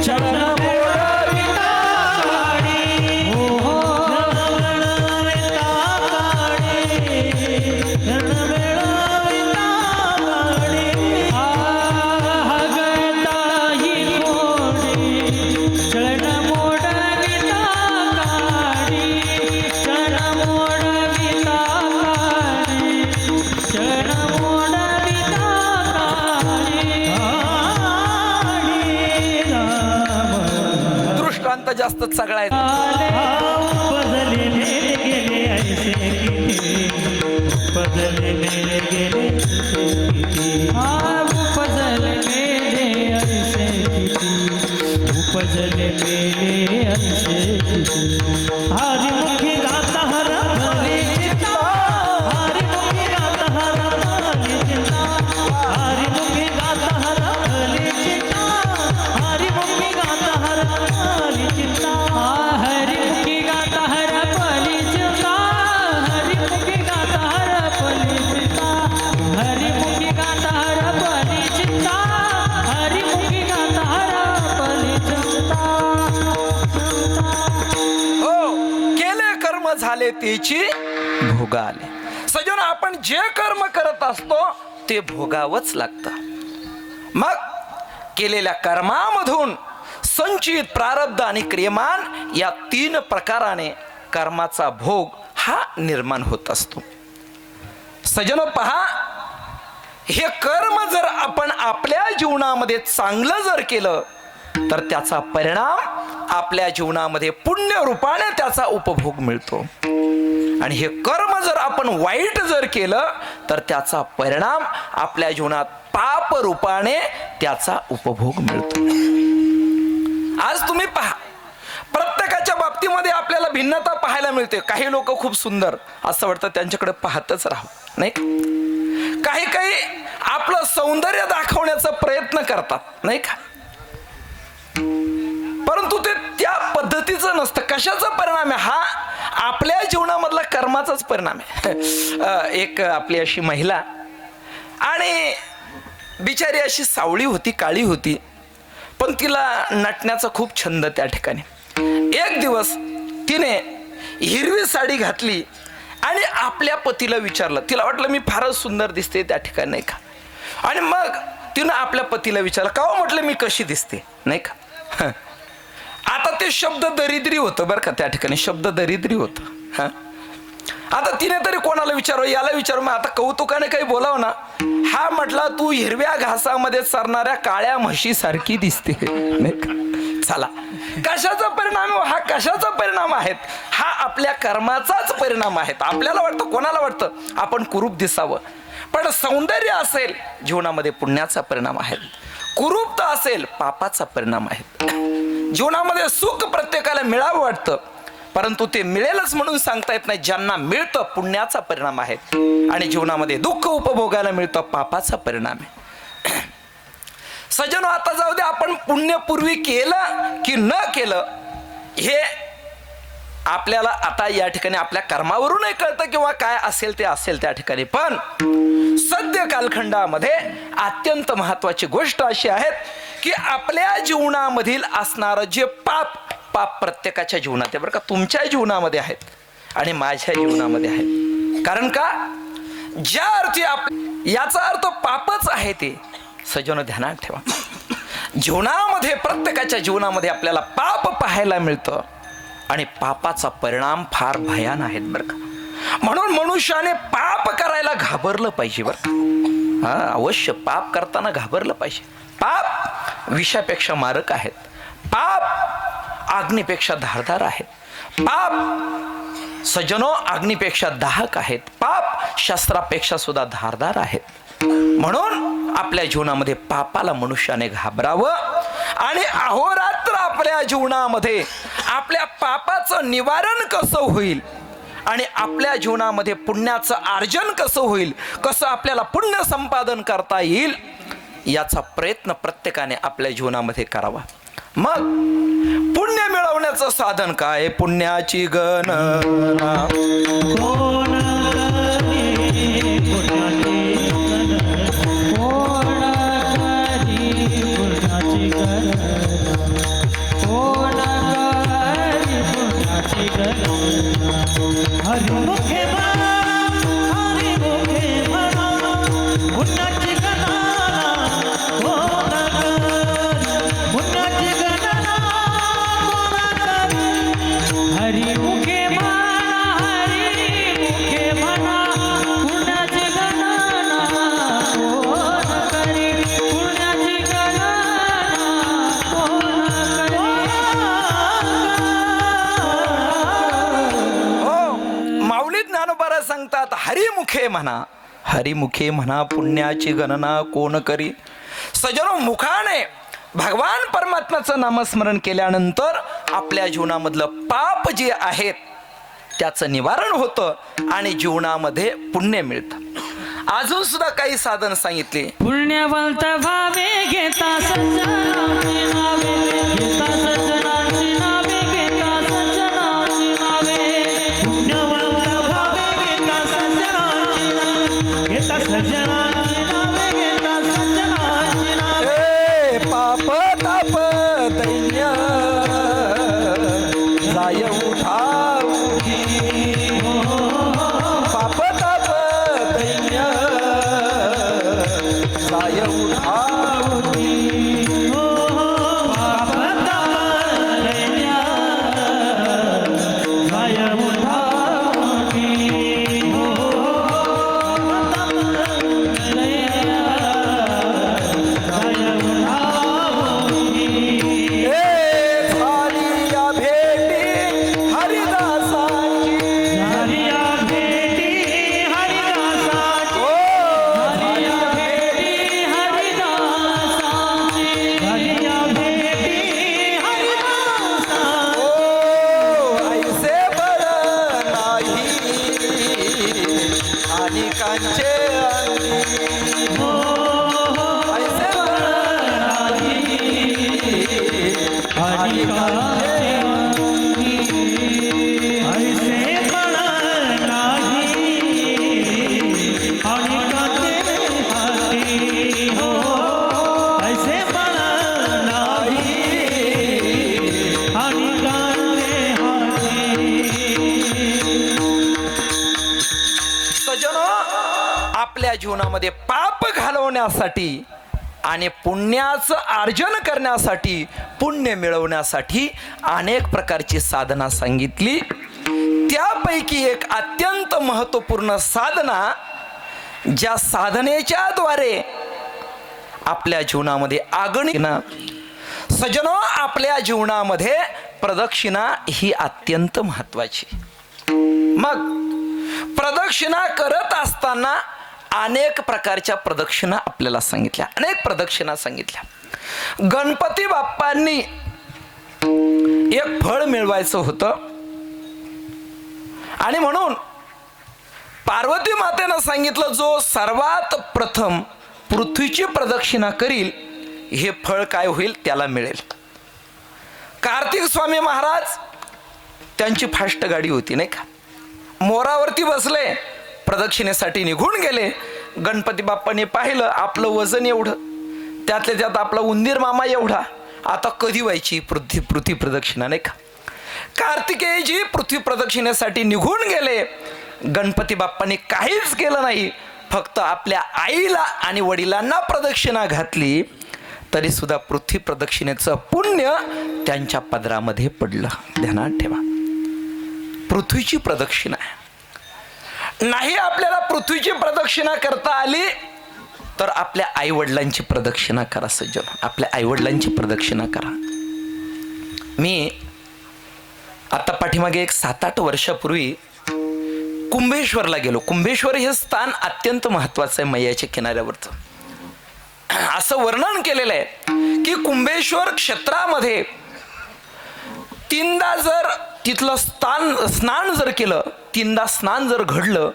चरण मोडविता काळी, जास्त सगळा झाले त्याची भोग आले. सजन आपण जे कर्म करत असतो ते भोगावंच लागतं. मग केलेल्या कर्मामधून संचित प्रारब्ध आणि क्रियमान या 3 प्रकाराने कर्माचा भोग हा निर्माण होत असतो. सजन पहा, हे कर्म जर आपण आपल्या जीवनामध्ये चांगलं जर केलं तर त्याचा परिणाम आपल्या जीवनामध्ये पुण्य रूपाने त्याचा उपभोग मिळतो. आणि हे कर्म जर आपण वाईट जर केलं तर त्याचा परिणाम आपल्या जीवनात पाप रूपाने त्याचा उपभोग मिळतो. आज तुम्ही पहा, प्रत्येकाच्या बाबतीमध्ये आपल्याला भिन्नता पाहायला मिळते. काही लोक खूप सुंदर, असं वाटतं त्यांच्याकडे पाहतच राहू, नाही का? काही काही आपलं सौंदर्य दाखवण्याचा प्रयत्न करतात, नाही का? परंतु ते त्या पद्धतीचं नसतं. कशाचा परिणाम आहे हा? आपल्या जीवनामधला कर्माचाच परिणाम आहे. एक आपली अशी महिला, आणि बिचारी अशी सावळी होती, काळी होती, पण तिला नटण्याचा खूप छंद त्या ठिकाणी. एक दिवस तिने हिरवी साडी घातली आणि आपल्या पतीला विचारलं. तिला वाटलं मी फारच सुंदर दिसते त्या ठिकाणी, नाही का? आणि मग तिनं आपल्या पतीला विचारलं, का हो म्हटलं मी कशी दिसते, नाही का? आता ते शब्द दरिद्री होतं बरं का, त्या ठिकाणी शब्द दरिद्री होतं. आता तिने तरी कोणाला विचारावं, याला विचारू, मग आता कौतुकाने काही बोलावं ना. हा म्हटला तू हिरव्या घासामध्ये चरणाऱ्या काळ्या म्हशीसारखी दिसते, नाही का? चला, कशाचा परिणाम हा? कशाचा परिणाम आहेत? हा आपल्या कर्माचाच परिणाम आहेत. आपल्याला वाटतं, कोणाला वाटतं आपण कुरूप दिसावं, पण सौंदर्य असेल जीवनामध्ये पुण्याचा परिणाम आहे, कुरूपता असेल पापाचा परिणाम आहे. जीवनामध्ये सुख प्रत्येकाला मिळावं वाटतं, परंतु ते मिळेलच म्हणून सांगता येत नाही. ज्यांना मिळतं पुण्याचा परिणाम आहे, आणि जीवनामध्ये दुःख उपभोगायला मिळतं पापाचा परिणाम आहे. सजनो, आता जाऊ दे, आपण पुण्य पूर्वी केलं की न केलं हे आपल्याला आता या ठिकाणी आपल्या कर्मावरूनही कळतं, किंवा काय असेल ते असेल त्या ठिकाणी. पण सद्य कालखंडामध्ये अत्यंत महत्वाची गोष्ट अशी आहे की आपल्या जीवनामधील असणारं जे पाप प्रत्येकाच्या जीवनात आहे बरं का. तुमच्या जीवनामध्ये आहेत आणि माझ्या जीवनामध्ये आहेत. कारण का? ज्या अर्थी याचा अर्थ पापच आहे ते सजन ध्यानात ठेवा. जीवनामध्ये प्रत्येकाच्या जीवनामध्ये आपल्याला पाप पाहायला मिळतं, आणि पापाचा परिणाम फार भयान आहेत बरं का. म्हणून मनुष्याने पाप करायला घाबरलं पाहिजे बरं का. हा, अवश्य पाप करताना घाबरलं पाहिजे. पाप विषापेक्षा मारक आहेत. पाप अग्नीपेक्षा धारदार आहेत. पाप सज्जनो अग्नीपेक्षा दाहक आहेत. पाप शस्त्रापेक्षा सुद्धा धारदार आहेत. म्हणून आपल्या जीवनामध्ये पापाला मनुष्याने घाबरावं, आणि अहोरात्र आपल्या जीवनामध्ये आपल्या पापाचं निवारण कसं होईल, आणि आपल्या जीवनामध्ये पुण्याचं अर्जन कसं होईल, कसं आपल्याला पुण्य संपादन करता येईल, याचा प्रयत्न प्रत्येकाने आपल्या जीवनामध्ये करावा. मग पुण्य मिळवण्याचं साधन काय? पुण्याची गणना कोण करी पुण्याची गणना, कोण करी पुण्याची गणना, कोण करी पुण्याची गणना. हरिमुखे म्हणा, हरिमुखे म्हणा पुण्याची गणना, कोण करी पुण्याची गणना, कोण करी. हरिमुखे म्हणा, हरिमुखे म्हणा पुण्याची गणना, कोण करी पुण्याची गणना, कोण करी. हो, माऊली ज्ञानोबा सांगतात हरिमुखे म्हणा, हरिमुखे म्हणा पुण्याची गणना कोण करी. सजनो, मुखाने भगवान परमात्म्याचं नामस्मरण केल्यानंतर आपल्या जीवनामधलं पाप जे आहेत त्याचं निवारण होतं आणि जीवनामध्ये पुण्य मिळतं. अजून सुद्धा काही साधन सांगितले. पुण्यवंत भावे घेता सज्जनाची नावे, घेता सज्जनाची नावे, घेता सज्जनाची नावे. पुण्यवंत भावे घेता सज्जनाची नावे, घेता सज्जनाची नावे, घेता सज्जनाची नावे. ए पाप ताप दैन्य जाय उठावती, पाप ताप दैन्य जाय उठावती. आपल्या जीवनामध्ये पाप घालवण्यासाठी आणि पुण्याचं अर्जन करण्यासाठी, पुण्य मिळवण्यासाठी अनेक प्रकारची साधना सांगितली. त्यापैकी एक अत्यंत महत्त्वपूर्ण साधना, ज्या साधनेच्या द्वारे आपल्या जीवनामध्ये आगमन. सजनो, आपल्या जीवनामध्ये प्रदक्षिणा ही अत्यंत महत्त्वाची. मग प्रदक्षिणा करत असताना अनेक प्रकारच्या प्रदक्षिणा आपल्याला सांगितल्या, अनेक प्रदक्षिणा सांगितल्या. गणपती बाप्पांनी एक फळ मिळवायचं होतं आणि म्हणून पार्वती मातेनं सांगितलं, जो सर्वात प्रथम पृथ्वीची प्रदक्षिणा करील हे फळ काय होईल त्याला मिळेल. कार्तिक स्वामी महाराज त्यांची फास्ट गाडी होती नाही का, मोरावरती बसले, प्रदक्षिणेसाठी निघून गेले. गणपती बाप्पाने पाहिलं आपलं वजन एवढं, त्यातल्या त्यात आपला उंदीर मामा एवढा, आता कधी व्हायची पृथ्वी प्रदक्षिणा नाही का. कार्तिकेयजी पृथ्वी प्रदक्षिणेसाठी निघून गेले. गणपती बाप्पाने काहीच केलं नाही, फक्त आपल्या आईला आणि वडिलांना प्रदक्षिणा घातली, तरी सुद्धा पृथ्वी प्रदक्षिणेचं पुण्य त्यांच्या पदरामध्ये पडलं. ध्यानात ठेवा, पृथ्वीची प्रदक्षिणा नाही. आपल्याला पृथ्वीची प्रदक्षिणा करता आली तर आपल्या आई वडिलांची प्रदक्षिणा करा. सज्जन, आपल्या आई वडिलांची प्रदक्षिणा करा. मी आता पाठीमागे एक 7-8 वर्षापूर्वी कुंभेश्वरला गेलो. कुंभेश्वर हे स्थान अत्यंत महत्वाचं आहे मैयाच्या किनाऱ्यावरचं. असं वर्णन केलेलं आहे की कुंभेश्वर क्षेत्रामध्ये 3दा जर तिथलं स्नान जर केलं तीनदा स्नान जर घडलं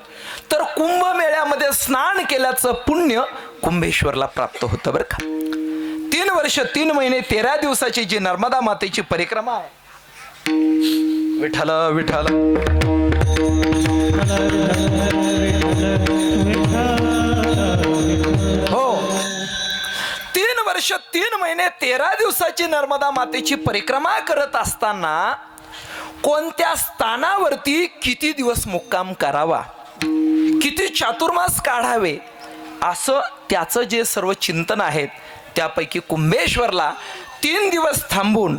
तर कुंभमेळ्यामध्ये स्नान केल्याचं पुण्य कुंभेश्वरला प्राप्त होतं बरं का. 3 वर्ष 3 महिने 13 दिवसाची जी नर्मदा मातेची परिक्रमा आहे. विठ्ठल विठ्ठल हो, 3 वर्ष 3 महिने 13 दिवसाची नर्मदा मातेची परिक्रमा करत असताना कोणत्या स्थानावरती किती दिवस मुक्काम करावा, किती चातुर्मास काढावे, असं त्याचं जे सर्व चिंतन आहेत त्यापैकी कुंभेश्वरला 3 दिवस थांबून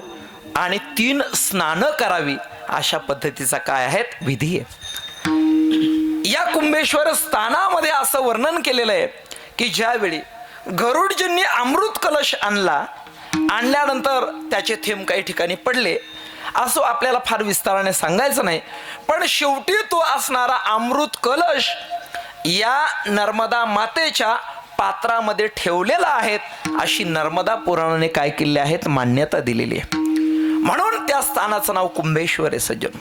आणि 3 स्नानं करावी अशा पद्धतीचा काय आहेत विधी आहे. या कुंभेश्वर स्थानामध्ये असं वर्णन केलेलं आहे की ज्यावेळी गरुडजींनी अमृत कलश आणल्यानंतर त्याचे थेंब काही ठिकाणी पडले, असं आपल्याला फार विस्ताराने सांगायचं नाही, पण शेवटी तो असणारा अमृत कलश या नर्मदा मातेच्या पात्रामध्ये ठेवलेला आहेत अशी नर्मदा पुराणाने काय केले आहेत मान्यता दिलेली आहे. म्हणून त्या स्थानाचं नाव कुंभेश्वर आहे सज्जन.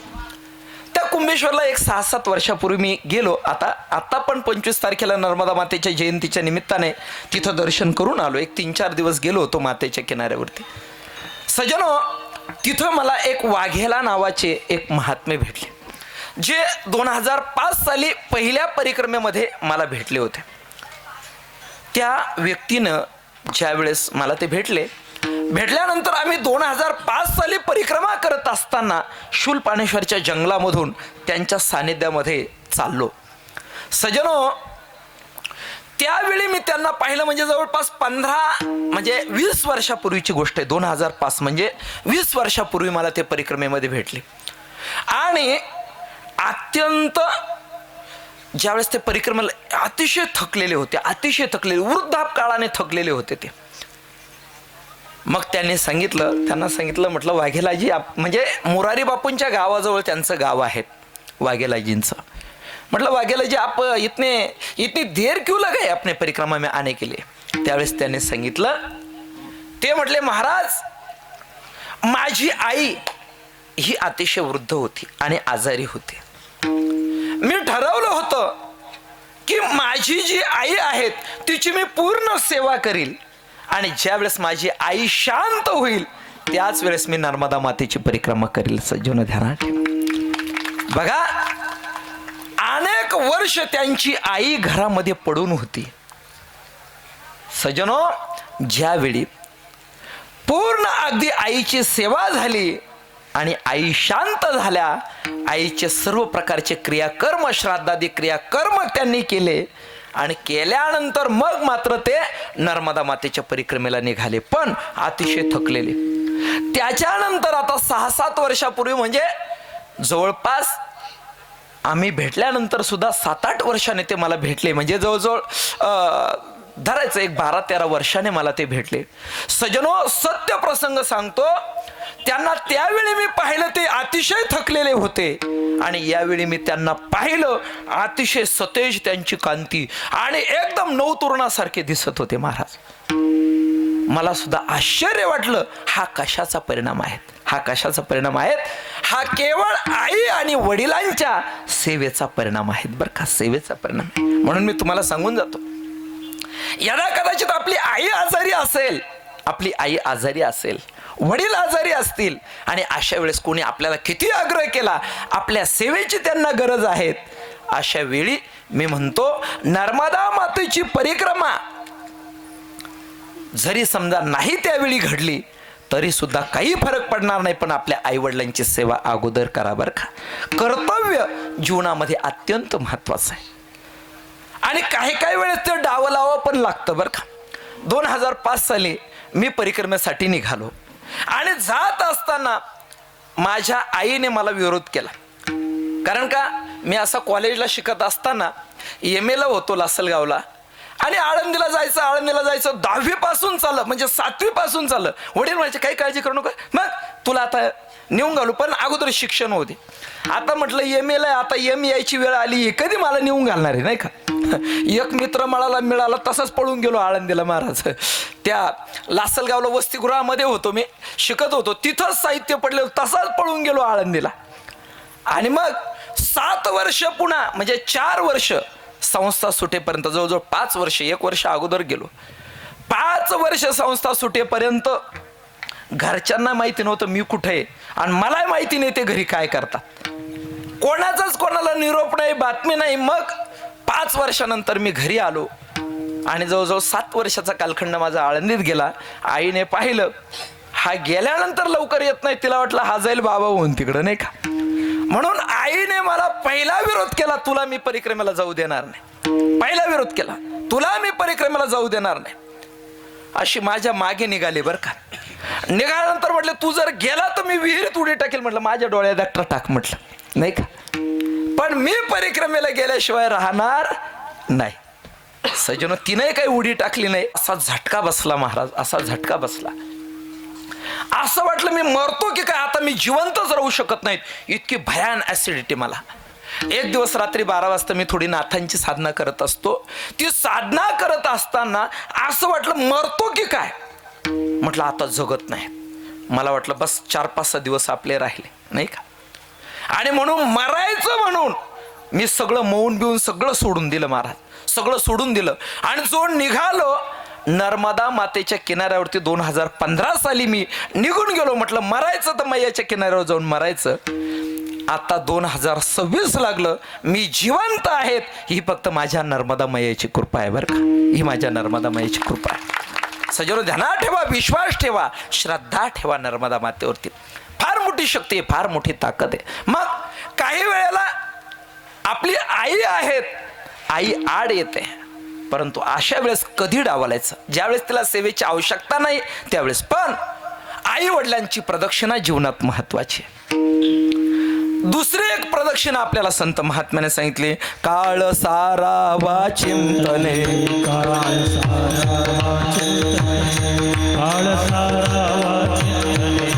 त्या कुंभेश्वरला एक 6-7 वर्षापूर्वी मी गेलो. आता पण 25 तारखेला नर्मदा मातेच्या जयंतीच्या निमित्ताने तिथं दर्शन करून आलो. एक 3-4 दिवस गेलो होतो मातेच्या किनाऱ्यावरती. सज्जनो, तिथं मला एक वाघेला नावाचे एक महात्मे भेटले, जे 2005 साली पहिल्या परिक्रमेमध्ये मला भेटले होते. त्या व्यक्तीनं ज्या वेळेस मला ते भेटल्यानंतर आम्ही 2005 साली परिक्रमा करत असताना शूलपाणेश्वरच्या जंगलामधून त्यांच्या सानिध्यामध्ये चाललो. सज्जनो, त्यावेळी मी त्यांना पाहिलं म्हणजे जवळपास 20 वर्षापूर्वीची गोष्ट आहे. 2005 म्हणजे 20 वर्षापूर्वी मला ते परिक्रमेमध्ये भेटले. आणि अत्यंत ज्यावेळेस ते परिक्रमेला अतिशय थकलेले होते, वृद्धापकाळाने थकलेले होते ते. मग त्यांना सांगितलं म्हटलं वाघेलाजी, म्हणजे मोरारी बापूंच्या गावाजवळ त्यांचं गाव आहे वाघेलाजींचं. मतलब वाघेलाजी आप इतनी देर क्यों लगाए अपने परिक्रमा में आने के लिए. त्यावेळेस त्याने सांगितलं, ते म्हटले महाराज, माझी आई ही अतिशय वृद्ध होती आणि आजारी होती. मी ठरवलं होतं की माझी जी आई आहेत तिची मी पूर्ण सेवा करील आणि ज्या वेळेस माझी आई शांत होईल त्याच वेळेस मी नर्मदा मातेची परिक्रमा करील. सज्जन ध्यानात ठेवा. बघा, अनेक वर्ष त्यांची आई घरामध्ये पडून होती. सज्जनो, ज्यावेळी पूर्ण अगदी आईची सेवा झाली आणि आई शांत झाल्या, आईचे सर्व प्रकारचे क्रियाकर्म, श्राद्धादी क्रियाकर्म त्यांनी केले आणि केल्यानंतर मग मात्र ते नर्मदा मातेच्या परिक्रमेला निघाले, पण अतिशय थकलेले. त्याच्यानंतर आता 6-7 वर्षापूर्वी म्हणजे जवळपास आम्ही भेटल्यानंतर सुद्धा 7-8 वर्षाने ते मला भेटले. म्हणजे जवळजवळ धरायचं एक 12-13 वर्षाने मला ते भेटले. सज्जनो, सत्य प्रसंग सांगतो, त्यांना त्यावेळी मी पाहिलं ते अतिशय थकलेले होते आणि यावेळी मी त्यांना पाहिलं अतिशय सतेज त्यांची कांती आणि एकदम नवतरुणासारखे दिसत होते महाराज. मला सुद्धा आश्चर्य वाटलं, हा कशाचा परिणाम आहे, हा केवळ आई आणि वडिलांच्या सेवेचा परिणाम आहे बरं का, सेवेचा परिणाम आहे. म्हणून मी तुम्हाला सांगून जातो, यदा कदाचित आपली आई आजारी असेल, वडील आजारी असतील आणि अशा वेळेस कोणी आपल्याला किती आग्रह केला, आपल्या सेवेची त्यांना गरज आहे, अशा वेळी मी म्हणतो नर्मदा मातेची परिक्रमा जरी समजा नाही त्यावेळी घडली तरी सुद्धा काही फरक पडणार नाही, पण आपल्या आई वडिलांची सेवा अगोदर करा बरं का. कर्तव्य जीवनामध्ये अत्यंत महत्वाचं आहे आणि काही वेळेस ते डावलावं पण लागतं बरं का. 2005 साली मी परिक्रमेसाठी निघालो आणि जात असताना माझ्या आईने मला विरोध केला. कारण का, मी असा कॉलेजला शिकत असताना MA ला होतो लासलगावला आणि आळंदीला जायचं 10वी पासून चाललं, म्हणजे 7वी पासून चाललं. वडील म्हणायचे काही काळजी करू नका, मग तुला आता नेऊन घालू, पण अगोदर शिक्षण होते. आता म्हटलं MA ला आता यायची वेळ आली, कधी मला नेऊन घालणार आहे नाही का. एक मित्र मिळाला तसाच पळून गेलो आळंदीला महाराज. त्या लासलगावला वसतिगृहामध्ये होतो, मी शिकत होतो, तिथंच साहित्य पडले, तसाच पळून गेलो आळंदीला. आणि मग 7 वर्ष पुन्हा म्हणजे 4 वर्ष संस्था सुटेपर्यंत, जवळजवळ 5 वर्ष, 1 वर्ष अगोदर गेलो. 5 वर्ष संस्था सुटेपर्यंत घरच्यांना माहिती नव्हतं मी कुठे आहे, आणि मलाही माहिती नाही ते घरी काय करतात. कोणाचाच कोणाला निरोप नाही, बातमी नाही. मग 5 वर्षानंतर मी घरी आलो आणि जवळजवळ 7 वर्षाचा कालखंड माझा आळंदीत गेला. आईने पाहिलं हा गेल्यानंतर लवकर येत नाही, तिला वाटलं हा जाईल बाबा होऊन तिकडं, नाही का. म्हणून आईने मला पहिला विरोध केला, तुला मी परिक्रमेला जाऊ देणार नाही. पहिला विरोध केला, तुला मी परिक्रमेला जाऊ देणार नाही. अशी माझ्या मागे निघाली बरं का. निघाल्यानंतर म्हटलं तू जर गेला तर मी विहिरीत उडी टाकेल. म्हटलं माझ्या डोळ्यात डॉक्टर टाक म्हटलं, नाही का. पण मी परिक्रमेला गेल्याशिवाय राहणार नाही. सजनो, तिने काही उडी टाकली नाही. असा झटका बसला महाराज, असा झटका बसला. असं वाटलं मी मरतो की काय, आता मी जिवंतच राहू शकत नाहीत, इतकी भयान ऍसिडिटी मला. एक दिवस रात्री 12 वाजता मी थोडी नाथांची साधना करत असतो. ती साधना करत असताना असं वाटलं मरतो की काय. म्हटलं आता जगत नाही. मला वाटलं बस 4-5 दिवस आपले राहिले, नाही का. आणि म्हणून मरायचं म्हणून मी सगळं मौन बिऊन सगळं सोडून दिलं महाराज, सगळं सोडून दिलं. आणि जो निघालो नर्मदा मातेच्या किनाऱ्यावरती 2015 साली मी निघून गेलो. म्हटलं मरायचं तर मैयाच्या किनाऱ्यावर जाऊन मरायचं. आता 2026 लागलं, मी जिवंत आहेत, ही फक्त माझ्या नर्मदा मैयाची कृपा आहे बरं का. ही माझ्या नर्मदा मैयाची कृपा आहे. सजनो, ध्यानात ठेवा, विश्वास ठेवा, श्रद्धा ठेवा नर्मदा मातेवरती. फार मोठी शक्ती आहे, फार मोठी ताकद आहे. मग काही वेळेला आपली आई आहेत, आई आड येते, परंतु अशा वेळेस कधी डावलायचं, ज्यावेळेस तिला सेवेची आवश्यकता नाही त्यावेळेस. पण आई वडिलांची प्रदक्षिणा जीवनात महत्वाची. दुसरी एक प्रदक्षिणा आपल्याला संत महात्म्याने सांगितली, काळ सारावा चिंतने, काळ सारावा चिंतने, काळ सारावा चिंतने,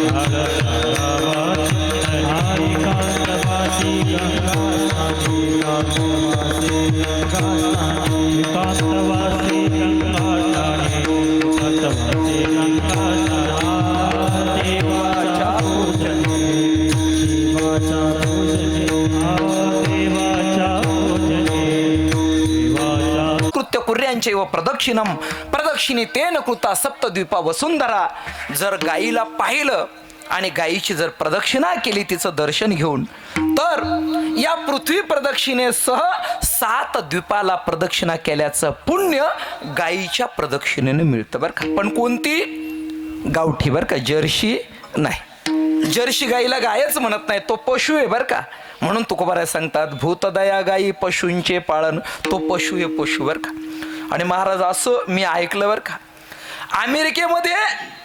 काळ सारावा चिंतने. आई कांतवासी गंगा स्नानी, कांतवासी गंगा स्नानी, कांतवासी गंगा स्नानी, कांतवासी गंगा स्नानी. देवाच्या पूजने, देवाच्या पूजने, देवाच्या पूजने, देवाच्या कृत्य कुर्यांचे व प्रदक्षिणम प्रदक्षिणी तेन कृता सप्तद्वीपा वसुंधरा. जर गाईला पाहिलं आणि गायीची जर प्रदक्षिणा केली तिचं दर्शन घेऊन, तर या पृथ्वी प्रदक्षिणेसह 7 द्वीपाला प्रदक्षिणा केल्याचं पुण्य गायीच्या प्रदक्षिणेने मिळतं बरं का. पण कोणती? गावठी बरं का, जर्सी नाही. जर्सी गाईला गायच म्हणत नाही, तो पशु आहे बरं का. म्हणून तुकोबाराय सांगतात, भूतदया गाई पशूंचे पाळन, तो पशु आहे, पशु बरं का. आणि महाराज असं मी ऐकलं बरं का, अमेरिकेमध्ये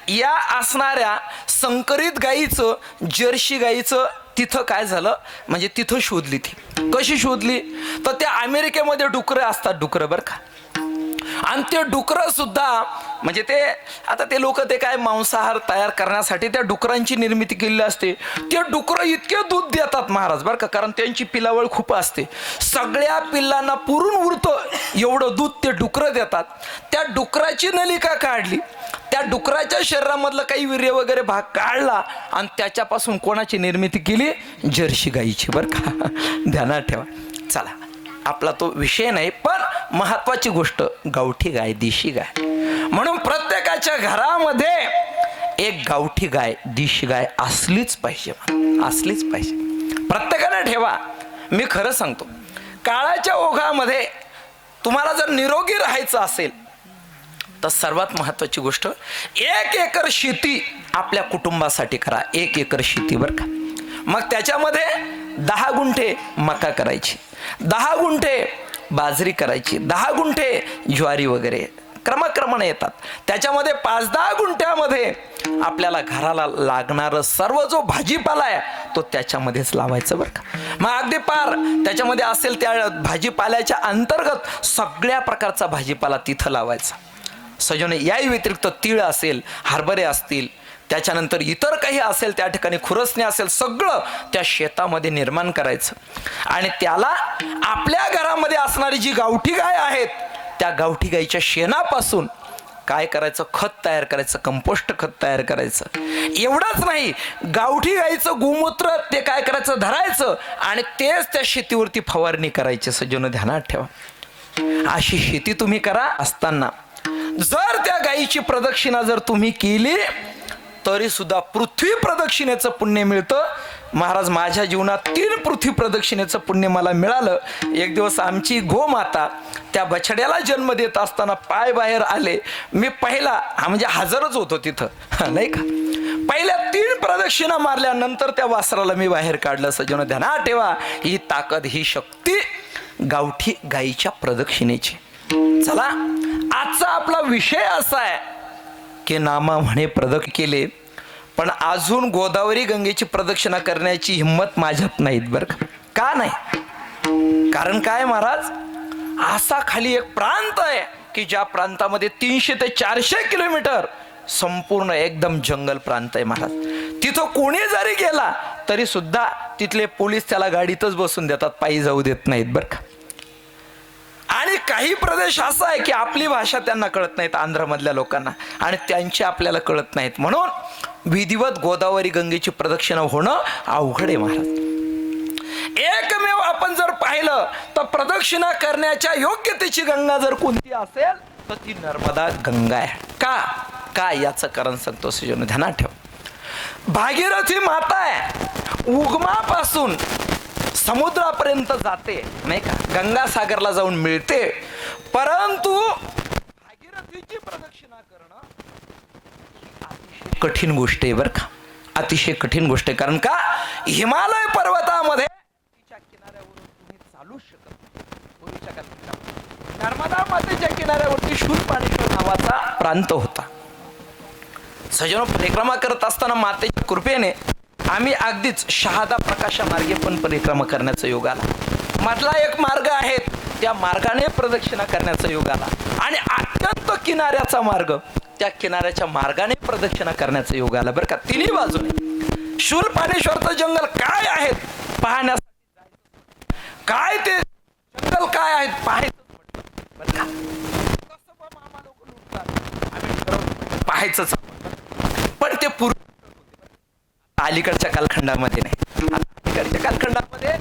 या असणाऱ्या संकरित गाईचं, जर्सी गाईचं तिथं काय झालं, म्हणजे तिथं शोधली. ती कशी शोधली, तर त्या अमेरिकेमध्ये डुकरं असतात, डुकरं बरं का. आणि ते डुकरं सुद्धा म्हणजे ते आता ते लोक ते काय मांसाहार तयार करण्यासाठी त्या डुकरांची निर्मिती केलेली असते. ते डुकरं इतके दूध देतात महाराज बरं का, कारण त्यांची पिलावळ खूप असते. सगळ्या पिल्लांना पुरून उरतं एवढं दूध ते डुकरं देतात. त्या डुकराची नलिका काढली, त्या डुकराच्या शरीरामधलं काही वीर्य वगैरे भाग काढला आणि त्याच्यापासून कोणाची निर्मिती केली? जर्सी गाईची बरं का. ध्यानात ठेवा. चला, आपला तो विषय नाही, पण महत्वाची गोष्ट गावठी गाय, देशी गाय. म्हणून प्रत्येकाच्या घरामध्ये एक गावठी गाय, देशी गाय असलीच पाहिजे, असलीच पाहिजे. प्रत्येकाने ठेवा. मी खरं सांगतो, काळाच्या ओघामध्ये तुम्हाला जर निरोगी राहायचं असेल तर सर्वात महत्वाची गोष्ट 1 एकर शेती आपल्या कुटुंबासाठी करा. 1 एकर शेती बरं का. मग त्याच्यामध्ये 10 गुंठे मका करायची, 10 गुंठे बाजरी करायची, 10 गुंठे ज्वारी वगैरे क्रमक्रमाने येतात. त्याच्यामध्ये 5-10 गुंठ्यामध्ये आपल्याला घराला लागणारं सर्व जो भाजीपाला आहे तो त्याच्यामध्येच लावायचं बरं का. मग अगदी पार त्याच्यामध्ये असेल त्या भाजीपाल्याच्या अंतर्गत सगळ्या प्रकारचा भाजीपाला तिथं लावायचा. सजने, याही व्यतिरिक्त तीळ असेल, हरभरे असतील, त्याच्यानंतर इतर काही असेल, त्या ठिकाणी खुरसणे असेल, सगळं त्या शेतामध्ये निर्माण करायचं. आणि त्याला आपल्या घरामध्ये असणारी जी गावठी गाय आहेत त्या गावठी गायीच्या शेणापासून काय करायचं, खत तयार करायचं, कंपोस्ट खत तयार करायचं. एवढंच नाही, गावठी गाईचं गोमूत्र ते काय करायचं, धरायचं आणि तेच त्या शेतीवरती फवारणी करायची. सज्जनो ध्यानात ठेवा, अशी शेती तुम्ही करा. असताना जर त्या गायीची प्रदक्षिणा जर तुम्ही केली तरी सुद्धा पृथ्वी प्रदक्षिणेचं पुण्य मिळतं. महाराज, माझ्या जीवनात 3 पृथ्वी प्रदक्षिणेचं पुण्य मला मिळालं. एक दिवस आमची गोमाता त्या बछड्याला जन्म देत असताना पाय बाहेर आले. मी पहिला म्हणजे हजरच होतो तिथं, नाही का. पहिल्या 3 प्रदक्षिणा मारल्यानंतर त्या वासराला मी बाहेर काढलं. सज्जनो ध्यानात ठेवा, ही ताकद, ही शक्ती गावठी गाईच्या प्रदक्षिणेची. चला, आजचा आपला विषय असा आहे की नामा म्हणे प्रदक्षिण केले, पण अजून गोदावरी गंगेची प्रदक्षिणा करण्याची हिंमत माझ्यात नाहीत बरं का. का नाही? कारण काय महाराज, असा खाली एक प्रांत आहे की ज्या प्रांतामध्ये 300 ते 400 किलोमीटर संपूर्ण एकदम जंगल प्रांत आहे महाराज. तिथं कोणी जरी गेला तरी सुद्धा तिथले पोलीस त्याला गाडीतच बसून देतात, पायी जाऊ देत नाहीत बरं का. आणि काही प्रदेश असा आहे की आपली भाषा त्यांना कळत नाहीत, आंध्रमधल्या लोकांना, आणि त्यांची आपल्याला कळत नाहीत. म्हणून विधिवत गोदावरी गंगेची प्रदक्षिणा होणं अवघड आहे महाराज. एकमेव आपण जर पाहिलं तर प्रदक्षिणा करण्याच्या योग्यतेची गंगा जर कोणती असेल तर ती नर्मदा गंगा आहे. का याचं कारण सांगतो सज्जनो ध्यानात ठेव. भागीरथी माता आहे, उगमापासून समुद्रापर्यंत जाते, नाही का, गंगासागरला जाऊन मिळते. परंतु भागीरथीची प्रदक्षिणा करणं अतिशय कठीण गोष्ट आहे बरं का, अतिशय कठीण गोष्ट आहे. कारण का, हिमालय पर्वतामध्ये तिच्या किनाऱ्यावरून तुम्ही चालूच शकत नाही. नर्मदा मातेच्या किनाऱ्यावरती शूलपाणेश्वर नावाचा प्रांत होता. सज्जनो, परिक्रमा करत असताना मातेच्या कृपेने आम्ही अगदीच शहादा प्रकाशा मार्गे पण परिक्रमा करण्याचा योग आला. मधला एक मार्ग आहे, त्या मार्गाने प्रदक्षिणा करण्याचा योग आला. आणि अत्यंत किनाऱ्याचा मार्ग, त्या किनाऱ्याच्या मार्गाने प्रदक्षिणा करण्याचा योग आला बरं का. तिन्ही बाजूने शूलपाणेश्वरचं जंगल काय आहे पाहण्यासाठी, काय ते जंगल काय आहेत पाहायचं बरं का. मामा लोक लुटतात, आम्ही पाहायचंच, पण ते पूर्ण अलीकडच्या कालखंडामध्ये नाही. अलीकडच्या कालखंडामध्ये जे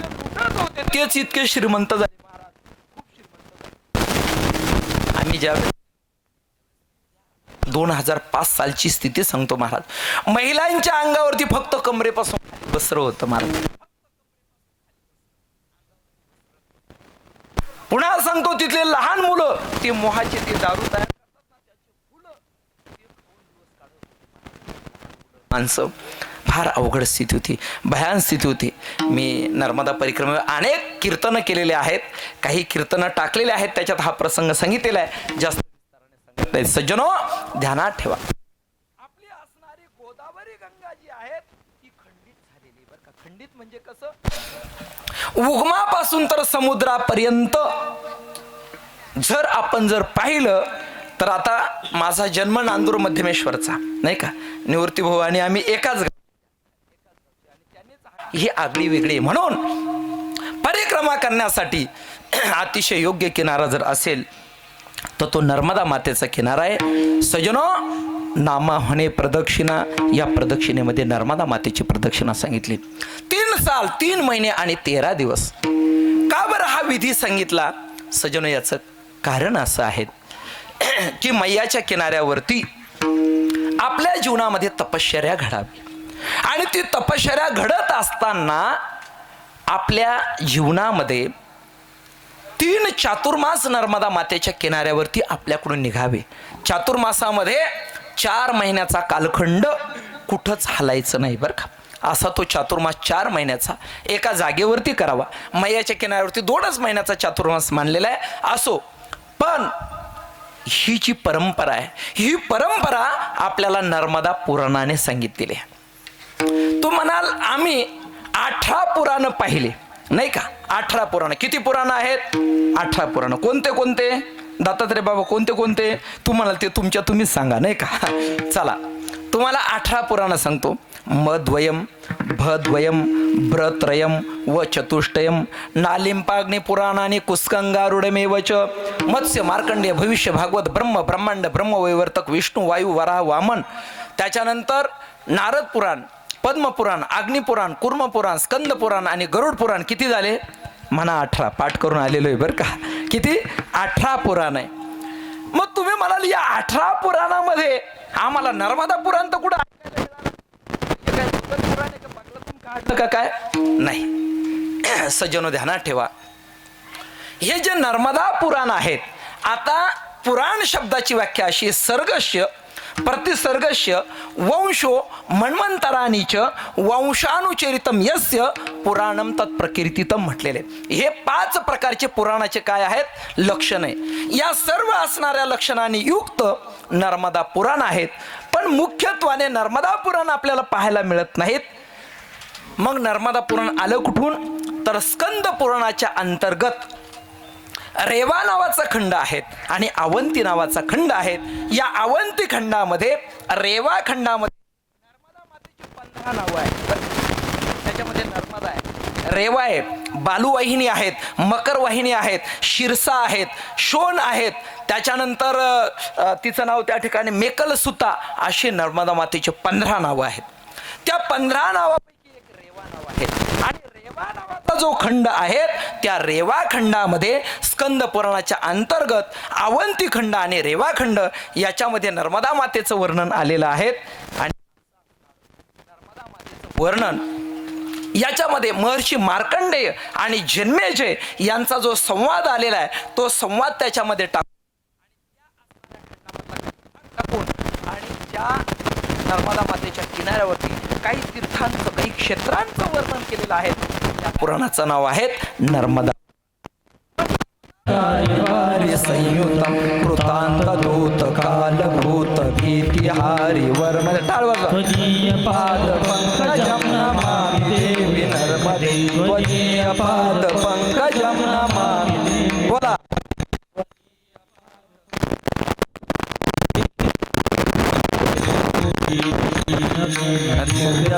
लुटत होते तेच इतके श्रीमंत झाले महाराज, खूप श्रीमंत. आम्ही ज्या 2005 सालची स्थिती सांगतो महाराज, महिलांच्या अंगावरती फक्त कमरेपासून वस्त्र होतं महाराज. पुन्हा सांगतो, तिथले लहान मुलं ते मोहाचे ते दारू तयार माणसं, फार अवघड स्थिती होती, भयान स्थिती होती. मी नर्मदा परिक्रमेवर अनेक कीर्तनं केलेले आहेत, काही कीर्तनं टाकलेले आहेत, त्याच्यात हा प्रसंग सांगितलेला आहे, जास्त विस्ताराने सांगत नाही. सज्जनो ध्यानात ठेवा, आपली असणारी गोदावरी गंगा जी आहे ती खंडित झालेली बरं का. खंडित म्हणजे कसं, उगमापासून तर समुद्रापर्यंत जर आपण पाहिलं तर, आता माझा जन्म नांदूर मध्यमेश्वरचा, नाही का, निवृत्ती भाऊ आणि आम्ही एकाच, ही आगळी वेगळी. म्हणून परिक्रमा करण्यासाठी अतिशय योग्य किनारा जर असेल तर तो नर्मदा मातेचा किनारा आहे. सज्जनो, नामा म्हणे प्रदक्षिणा, या प्रदक्षिणेमध्ये नर्मदा मातेची प्रदक्षिणा सांगितली. 3 साल 3 महिने आणि 13 दिवस. का बरं हा विधी सांगितला सज्जनो? याचं कारण असं आहे की मैयाच्या किनाऱ्यावरती आपल्या जीवनामध्ये तपश्चर्या घडावी, आणि ती तपश्चर्या घडत असताना आपल्या जीवनामध्ये 3 चातुर्मास नर्मदा मातेच्या किनाऱ्यावरती आपल्याकडून निघावे. चातुर्मासामध्ये 4 महिन्याचा कालखंड कुठंच हलायचं नाही बरं का. असा तो चातुर्मास 4 महिन्याचा एका जागेवरती करावा. मैयाच्या किनाऱ्यावरती 2च महिन्याचा चातुर्मास मानलेला आहे. असो, पण ही जी परंपरा आहे, ही परंपरा आपल्याला नर्मदा पुराणाने सांगितलेली आहे. तू म्हणाल आम्ही 18 पुराण पाहिले, नाही का. 18 पुराण. किती पुराण आहेत? 18 पुराण. कोणते कोणते दत्तात्रय बाबा, कोणते कोणते? तू म्हणाल ते तुम्हीच सांगा, नाही का. चला, तुम्हाला 18 पुराण सांगतो. मद्वयम भद्वयम भ्रत्रयम व चतुष्टयम नालिंपाग्नि पुराणानि कुस्कंगारुडमेव च मत्स्य मार्कंडेय भविष्य भागवत ब्रह्म ब्रह्मांड ब्रह्मवैवर्तक विष्णू वायू वराह वामन. त्याच्यानंतर नारद पुराण, पद्मपुराण, अग्निपुराण, कुर्मपुराण, स्कंदपुराण आणि गरुड पुराण. किती झाले म्हणा? 18. पाठ करून आलेलो आहे बरं का. किती? 18 पुराण आहे. मग तुम्ही म्हणाल या 18 पुराणामध्ये आम्हाला नर्मदा पुराण तर कुठं काढलं का काय? नाही. सज्जनो ध्यानात ठेवा, हे जे नर्मदा पुराण आहेत, आता पुराण शब्दाची व्याख्या अशी: सर्गस्य प्रतिसर्गस्य वंशो मन्वंतरानीच वंशानुचरितम यस्य पुराणम तत्प्रकीर्तितम म्हटलेले. हे 5 प्रकारचे पुराणाचे काय आहेत? लक्षण आहे. या सर्व असणाऱ्या लक्षणांनी युक्त नर्मदा पुराण आहेत. पण मुख्यत्वाने नर्मदा पुराण आपल्याला पाहायला मिळत नाहीत. मग नर्मदा पुराण आलं कुठून? तर स्कंद पुराणाच्या अंतर्गत रेवा नावाचा खंड आहेत आणि अवंती नावाचा खंड आहेत. या अवंती खंडामध्ये, रेवा खंडामध्ये नर्मदा मातेची 15 नावं आहेत. त्याच्यामध्ये नर्मदा आहे, रेवा आहे, बालुवाहिनी आहेत, मकर वाहिनी आहेत, शिरसा आहेत, शोण आहेत. त्याच्यानंतर तिचं नाव त्या ठिकाणी मेकलसुता. अशी नर्मदा मातेची 15 नावं आहेत. त्या 15 नावापैकी एक रेवा नाव आहे. आणि रेवा नावाचा जो खंड आहे, त्या रेवा खंडामध्ये स्कंद पुराणाच्या अंतर्गत अवंती खंड आणि रेवा खंड याच्यामध्ये नर्मदा मातेचं वर्णन आलेलं आहे. आणि नर्मदा मातेचं वर्णन याच्यामध्ये महर्षी मार्कंडेय आणि जन्मेजय यांचा जो संवाद आलेला आहे, तो संवाद त्याच्यामध्ये टाकून आणि ज्या नर्मदा मातेच्या किनाऱ्यावरती काही तीर्थांचं, काही क्षेत्रांचं वर्णन केलेलं आहे, त्या पुराणाचं नाव आहे नर्मदा. संयुतम कृतांत दूत कालभूत भीतिहारी वर्म त्वदीय पाद पंकजम नमामि देवी नर्मदे. त्वदीय पाद पंकजम नमामि. बोला.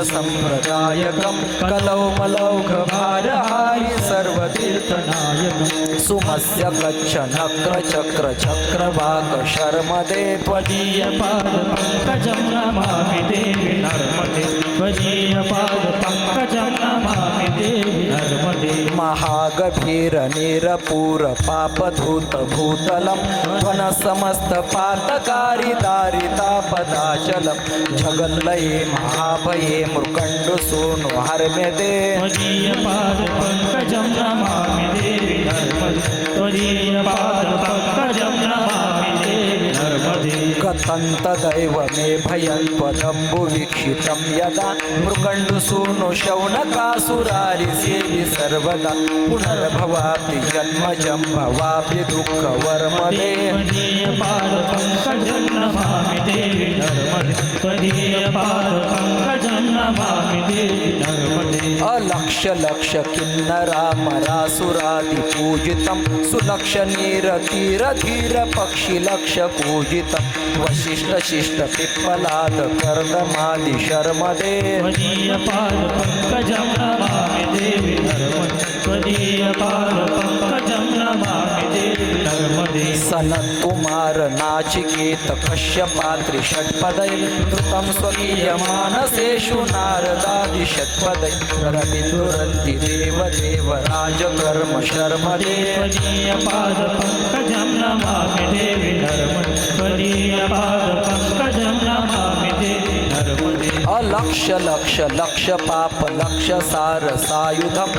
संप्रदायकम कलौमलौघ भारहारी सर्वतीर्थनायकम सुमस्य कच्छ नक्र चक्र चक्रवाक शर्मदे. त्वदीय पाद पंकजं नमामि देवी नर्मदे. त्वदीय पाद पंकजं नमामि देवी नर्मदे. महागभीर निरपूर पापधूत भूतलम ध्वन समस्त पातकारी दारितापदाचलम जगल्लये महाभये मृकंड सोनु हरमेदे. त्वदीय पाद पंकजं नमामि देवी नर्मदे. त्वदीय पाद पंकजं नमामि देवी नर्मदे. कथंत दैव मे भयं त्वदम्बु वीक्षितं यदा मृकंड सोनु शौनकासुरारि सेवि सर्वदा पुनर्भवापि जन्मजं भवापि दुःख वर्मदे. त्वदीय पाद पंकजं नमामि देवी नर्मदे. त्वदीय पाद पंकजं नमामि देवी नर्मदे. अलक्ष लक्ष किन्नरा मरासुरादि पूजितं सुलक्ष नीर तीर धीर पक्षी लक्ष पूजितं वशिष्ठ शिष्ट पिप्पलाद कर्दमादि शर्मदे. त्वदीय पाद पंकजं नमामि देवी नर्मदे. त्वदीय पाद पंकजं नमामि देवी नर्मदे. सनत कुमार नाचिकेत कश्यपात्रि षट्पदै धृतं स्वकीय मानसेषु नारदादि षट्पदै रविन्दुरन्ति देव देव राजकर्म शर्मदे. त्वदीय पाद पंकजं नमामि देवी नर्मदे. त्वदीय पाद पंकजं नमामि देवी नर्मदे. अलक्ष लक्ष लक्ष पाप लक्ष सार सायुधम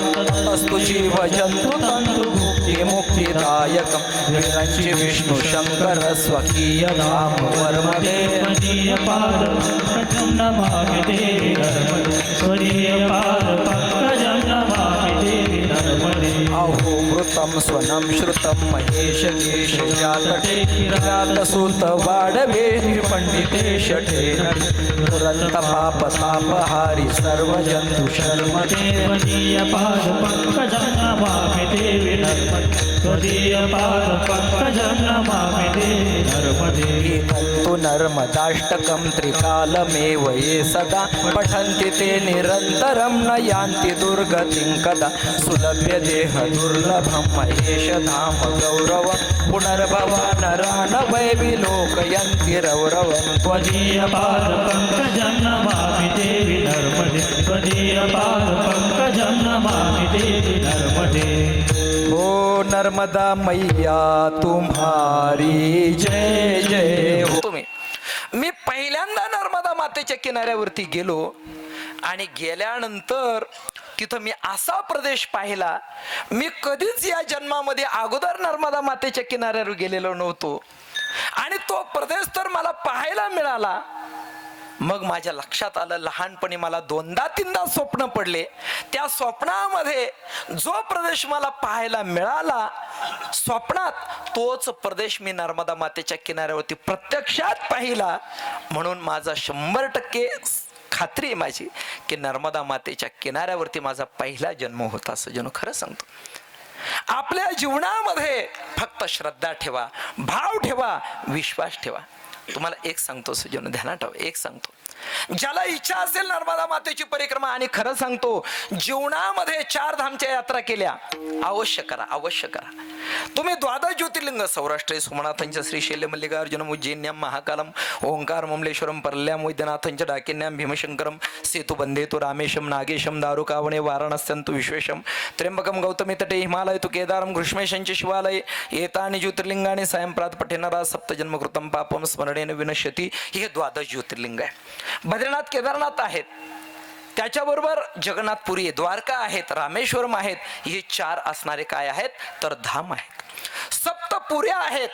तस्तु जीव जंतु तंतु मुक्ति मुक्तिदायकम विरंचि विष्णु शंकर स्वकीय धाम वर्मदे. त्वदीय पाद पंकजं नमामि देवी नर्मदे. त्वदीय पाद पंकजं नमामि देवी नर्मदे. अहो मृतं स्वनं श्रुतं महेश केश जातटे किरात सुत वाढवे पंडिते शठे दुरंत पाप तापहारी सर्व जंतु शर्मते त्वदीय पाद पंकजं नमामि देवी नर्मदे त्वदीय पाद पंकजं नमामि देवी नर्मदे तु नर्मदाष्टकं त्रिकालमेव ये सदा पठन्ति ते निरन्तरं न यान्ति दुर्गतिं कदा सुलभ्य देह दुर्लभं महेश धाम गौरवं पुनर्भवा नरा न वै विलोकयन्ति रौरवं त्वदीय पाद पंकजं नमामि देवी नर्मदे त्वदीय पाद पंकजं नमामि देवी नर्मदे हो नर्मदा मैया तुम्हारी जय जय हो. तुम्ही मी पहिल्यांदा नर्मदा मातेच्या किनाऱ्यावरती गेलो आणि गेल्यानंतर तिथं मी असा प्रदेश पाहिला, मी कधीच या जन्मामध्ये अगोदर नर्मदा मातेच्या किनाऱ्यावर गेलेलो नव्हतो आणि तो प्रदेश तर मला पाहायला मिळाला. मग माझ्या लक्षात आलं, लहानपणी मला 2दा-3दा स्वप्न पडले, त्या स्वप्नामध्ये जो प्रदेश मला पाहायला मिळाला स्वप्नात तोच प्रदेश मी नर्मदा मातेच्या किनाऱ्यावरती प्रत्यक्षात पाहिला. म्हणून माझा 100% खात्री आहे माझी की नर्मदा मातेच्या किनाऱ्यावरती माझा पहिला जन्म होता. सजनो खरं सांगतो, आपल्या जीवनामध्ये फक्त श्रद्धा ठेवा, भाव ठेवा, विश्वास ठेवा. तुम्हाला एक सांगतो सजनो, ध्यानात ठेवा, एक सांगतो, ज्याला इच्छा असेल नर्मदा मातेची परिक्रमा, आणि खरं सांगतो जीवनामध्ये 4 धामच्या यात्रा केल्या, अवश्य करा, अवश्य करा. तुम्ही 12 ज्योतिर्लिंग सौराष्ट्रे सोमनाथांच्या श्रीशैल्य मल्लिकार्जुनम उज्जैन्यम महाकालम ओंकार ममलेश्वरम परल्याम वैद्यनाथांच्या डाकिन्याम भीमशंकरम सेतुबंधेतु रामेशम नागेशम दारुकावणे वाराणस्यंतु विश्वेशम त्र्यंबकम गौतमी तटे हिमालय तु केदारम घृष्मेशांचे शिवालय एतानि ज्योतिर्लिंगाने सायंप्रात पठेनरा सप्तजन्मकृतम पापम स्मरणेन विनश्यती. हे 12 ज्योतिर्लिंग आहे. बद्रीनाथ केदारनाथ आहेत, त्याच्याबरोबर जगन्नाथपुरी द्वारका आहेत, रामेश्वरम आहेत. हे 4 असणारे काय आहेत तर धाम आहेत. सप्तपुऱ्या आहेत,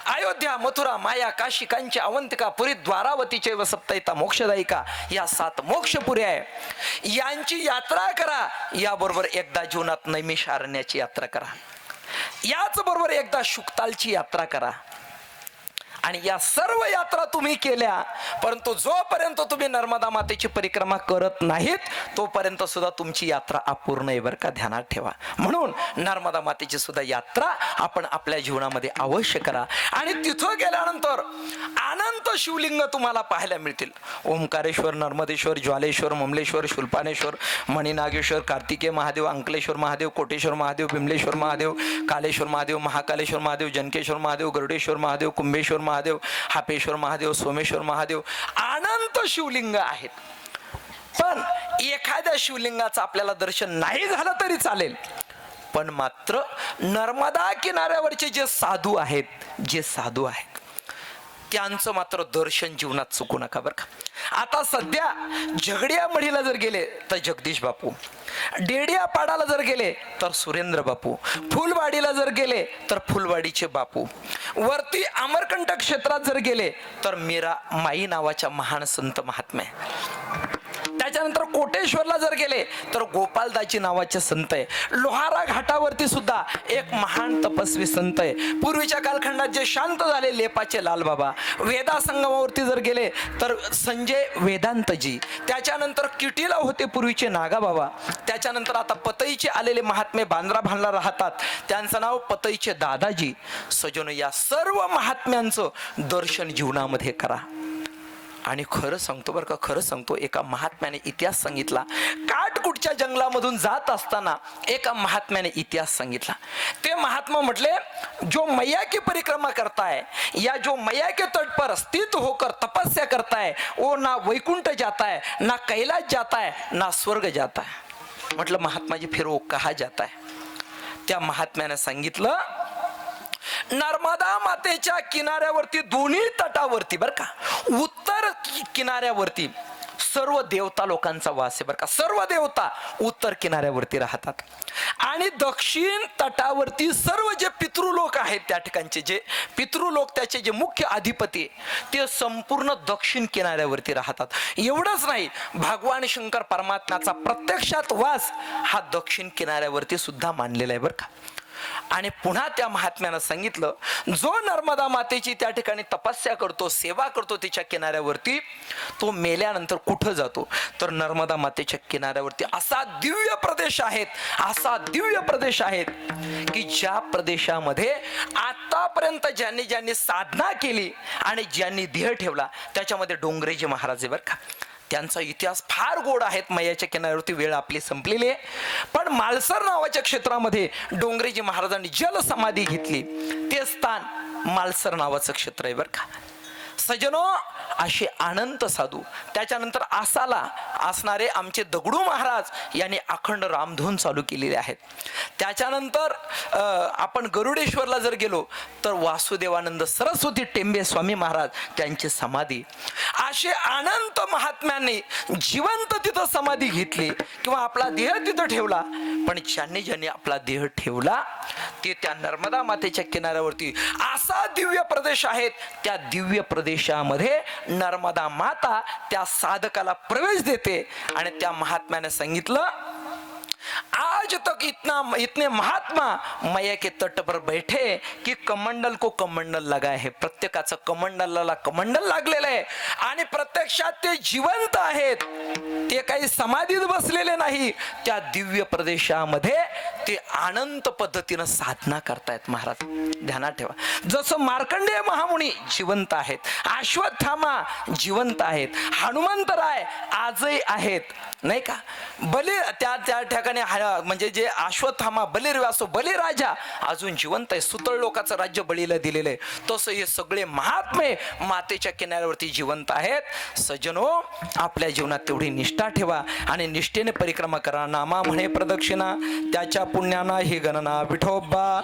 अयोध्या मथुरा माया काशी कांची अवंतिका पुरी द्वारावतीचे व सप्तैता मोक्षदायिका, या 7 मोक्षपुऱ्या आहे. यांची यात्रा करा. याबरोबर एकदा जीवनात नैमिषारण्याची यात्रा करा, याच बरोबर एकदा शुक्तालची यात्रा करा. आणि या सर्व यात्रा तुम्ही केल्या, परंतु जोपर्यंत तुम्ही नर्मदा मातेची परिक्रमा करत नाहीत तोपर्यंत सुद्धा तुमची यात्रा अपूर्ण आहे बरं का, ध्यानात ठेवा. म्हणून नर्मदा मातेची सुद्धा यात्रा आपण आपल्या जीवनामध्ये अवश्य करा. आणि तिथं गेल्यानंतर अनंत शिवलिंग तुम्हाला पाहायला मिळतील. ओंकारेश्वर, नर्मदेश्वर, ज्वालेश्वर, ममलेश्वर, शूलपानेश्वर, मणिनागेश्वर, कार्तिकेय महादेव, अंकलेश्वर महादेव, कोटेश्वर महादेव, बिमलेश्वर महादेव, कालेश्वर महादेव, महाकालेश्वर महादेव, जनकेश्वर महादेव, गरुडेश्वर महादेव, कुंभेश्वर महादेव, हापेश्वर महादेव, सोमेश्वर महादेव, अनंत शिवलिंग आहेत. पण एखाद्या शिवलिंगाचं आपल्याला दर्शन नाही झालं तरी चालेल, पण मात्र नर्मदा किनाऱ्यावरचे जे साधू आहेत, जे साधू आहेत त्यांचं मात्र दर्शन जीवनात चुकू नका बरं का. आता सध्या झगड्या मढीला जर गेले तर जगदीश बापू, डेडिया पाडाला जर गेले तर सुरेंद्र बापू, फुलवाडीला जर गेले तर फुलवाडीचे बापू, वरती अमरकंटक क्षेत्रात जर गेले तर मीरा माई नावाच्या महान संत महात्मे, त्याच्यानंतर कोटेश्वरला जर गेले तर गोपालदाची नावाचे संत आहे. लोहारा घाटावरती सुद्धा एक महान तपस्वी संत आहे. पूर्वीच्या कालखंडात जे शांत झाले लेपाचे लालबाबा. वेदा संगमावरती जर गेले तर संजय वेदांतजी, त्याच्यानंतर किटीला होते पूर्वीचे नागाबाबा, त्याच्यानंतर आता पतईचे आलेले महात्मे बांद्रा भानला राहतात, त्यांचं नाव पतईचे दादाजी. सजनो, या सर्व महात्म्यांचं दर्शन जीवनामध्ये करा. आणि खरं सांगतो बरं का, खरं सांगतो, एका महात्म्याने इतिहास सांगितला. काटकुटच्या जंगलामधून जात असताना एका महात्म्याने इतिहास सांगितला. ते महात्मा म्हटले, जो मैया की परिक्रमा करता है या जो मैया के तट पर स्थित होकर तपस्या करता है वो ना वैकुंठ जाता है, ना कैलाश जाता है, ना स्वर्ग जाता है. म्हटलं महात्मा जी फिर वो कहा जाता है. त्या महात्म्याने सांगितलं, नर्मदा मातेच्या किनाऱ्यावरती दोन्ही तटावरती बरं का, उत्तर किनाऱ्यावरती सर्व देवता लोकांचा वास आहे बरं का. सर्व देवता उत्तर किनाऱ्यावरती राहतात आणि दक्षिण तटावरती सर्व जे पितृलोक आहेत त्या ठिकाणचे जे पितृलोक त्याचे जे मुख्य अधिपती ते संपूर्ण दक्षिण किनाऱ्यावरती राहतात. एवढंच नाही, भगवान शंकर परमात्म्याचा प्रत्यक्षात वास हा दक्षिण किनाऱ्यावरती सुद्धा मानलेला आहे बरं का. आणि पुन्हा त्या महात्म्यानं सांगितलं, जो नर्मदा मातेची त्या ठिकाणी तपस्या करतो, सेवा करतो तिच्या किनाऱ्यावरती, तो मेल्यानंतर कुठं जातो तर नर्मदा मातेच्या किनाऱ्यावरती असा दिव्य प्रदेश आहेत, असा दिव्य प्रदेश आहेत की ज्या प्रदेशामध्ये आतापर्यंत ज्यांनी ज्यांनी साधना केली आणि ज्यांनी देह ठेवला त्याच्यामध्ये डोंगरेजी महाराज आहे बरं का. त्यांचा इतिहास फार गोड आहेत. मैयाच्या किनाऱ्यावरती वेळ आपली संपलेली आहे, पण मालसर नावाच्या क्षेत्रामध्ये डोंगरेजी महाराजांनी जल समाधी घेतली. ते स्थान मालसर नावाचं क्षेत्र आहे बरं का. सजनो, असे अनंत साधू. त्याच्यानंतर आसाला असणारे आमचे दगडू महाराज यांनी अखंड रामधून चालू केलेले आहेत. त्याच्यानंतर आपण गरुडेश्वरला जर गेलो तर वासुदेवानंद सरस्वती टेंबे स्वामी महाराज त्यांची समाधी. असे अनंत महात्म्यांनी जिवंत तिथं समाधी घेतली किंवा आपला देह तिथं ठेवला. पण ज्यांनी ज्यांनी आपला देह ठेवला ते त्या नर्मदा मातेच्या किनाऱ्यावरती असा दिव्य प्रदेश आहेत. त्या दिव्य प्रदेशामध्ये नर्मदा माता त्या साधकाला प्रवेश देते आणि त्या महात्म्याने सांगितलं, आज तक इतने महात्मा मैया के तट पर बैठे की कमंडल को कमंडल लगा है. प्रत्येकाचं कमंडलाला कमंडल लागलेलं आहे आणि प्रत्यक्षात ते जिवंत आहेत. ते काही समाधीत बसलेले नाही. त्या दिव्य प्रदेशामध्ये ते अनंत पद्धतीनं साधना करतायत महाराज. ध्यानात ठेवा, जसं मार्कंडेय महामुनी जिवंत आहेत, अश्वत्थामा जिवंत आहेत, हनुमंतराय आजही आहेत नाही का. बली त्या ठिकाणी म्हणजे जे अश्वत्थामा, बलिर्व्यासो, बलिराजा अजून जिवंत आहे. सुतळ लोकांचं राज्य बळीला दिलेलं आहे. तसं हे सगळे महात्मे मातेच्या किनाऱ्यावरती जिवंत आहेत. सज्जनो, आपल्या जीवनात तेवढी निष्ठा ठेवा आणि निष्ठेने परिक्रमा करा. नामा म्हणे प्रदक्षिणा, त्याच्या पुण्याना ही गणना. विठोबा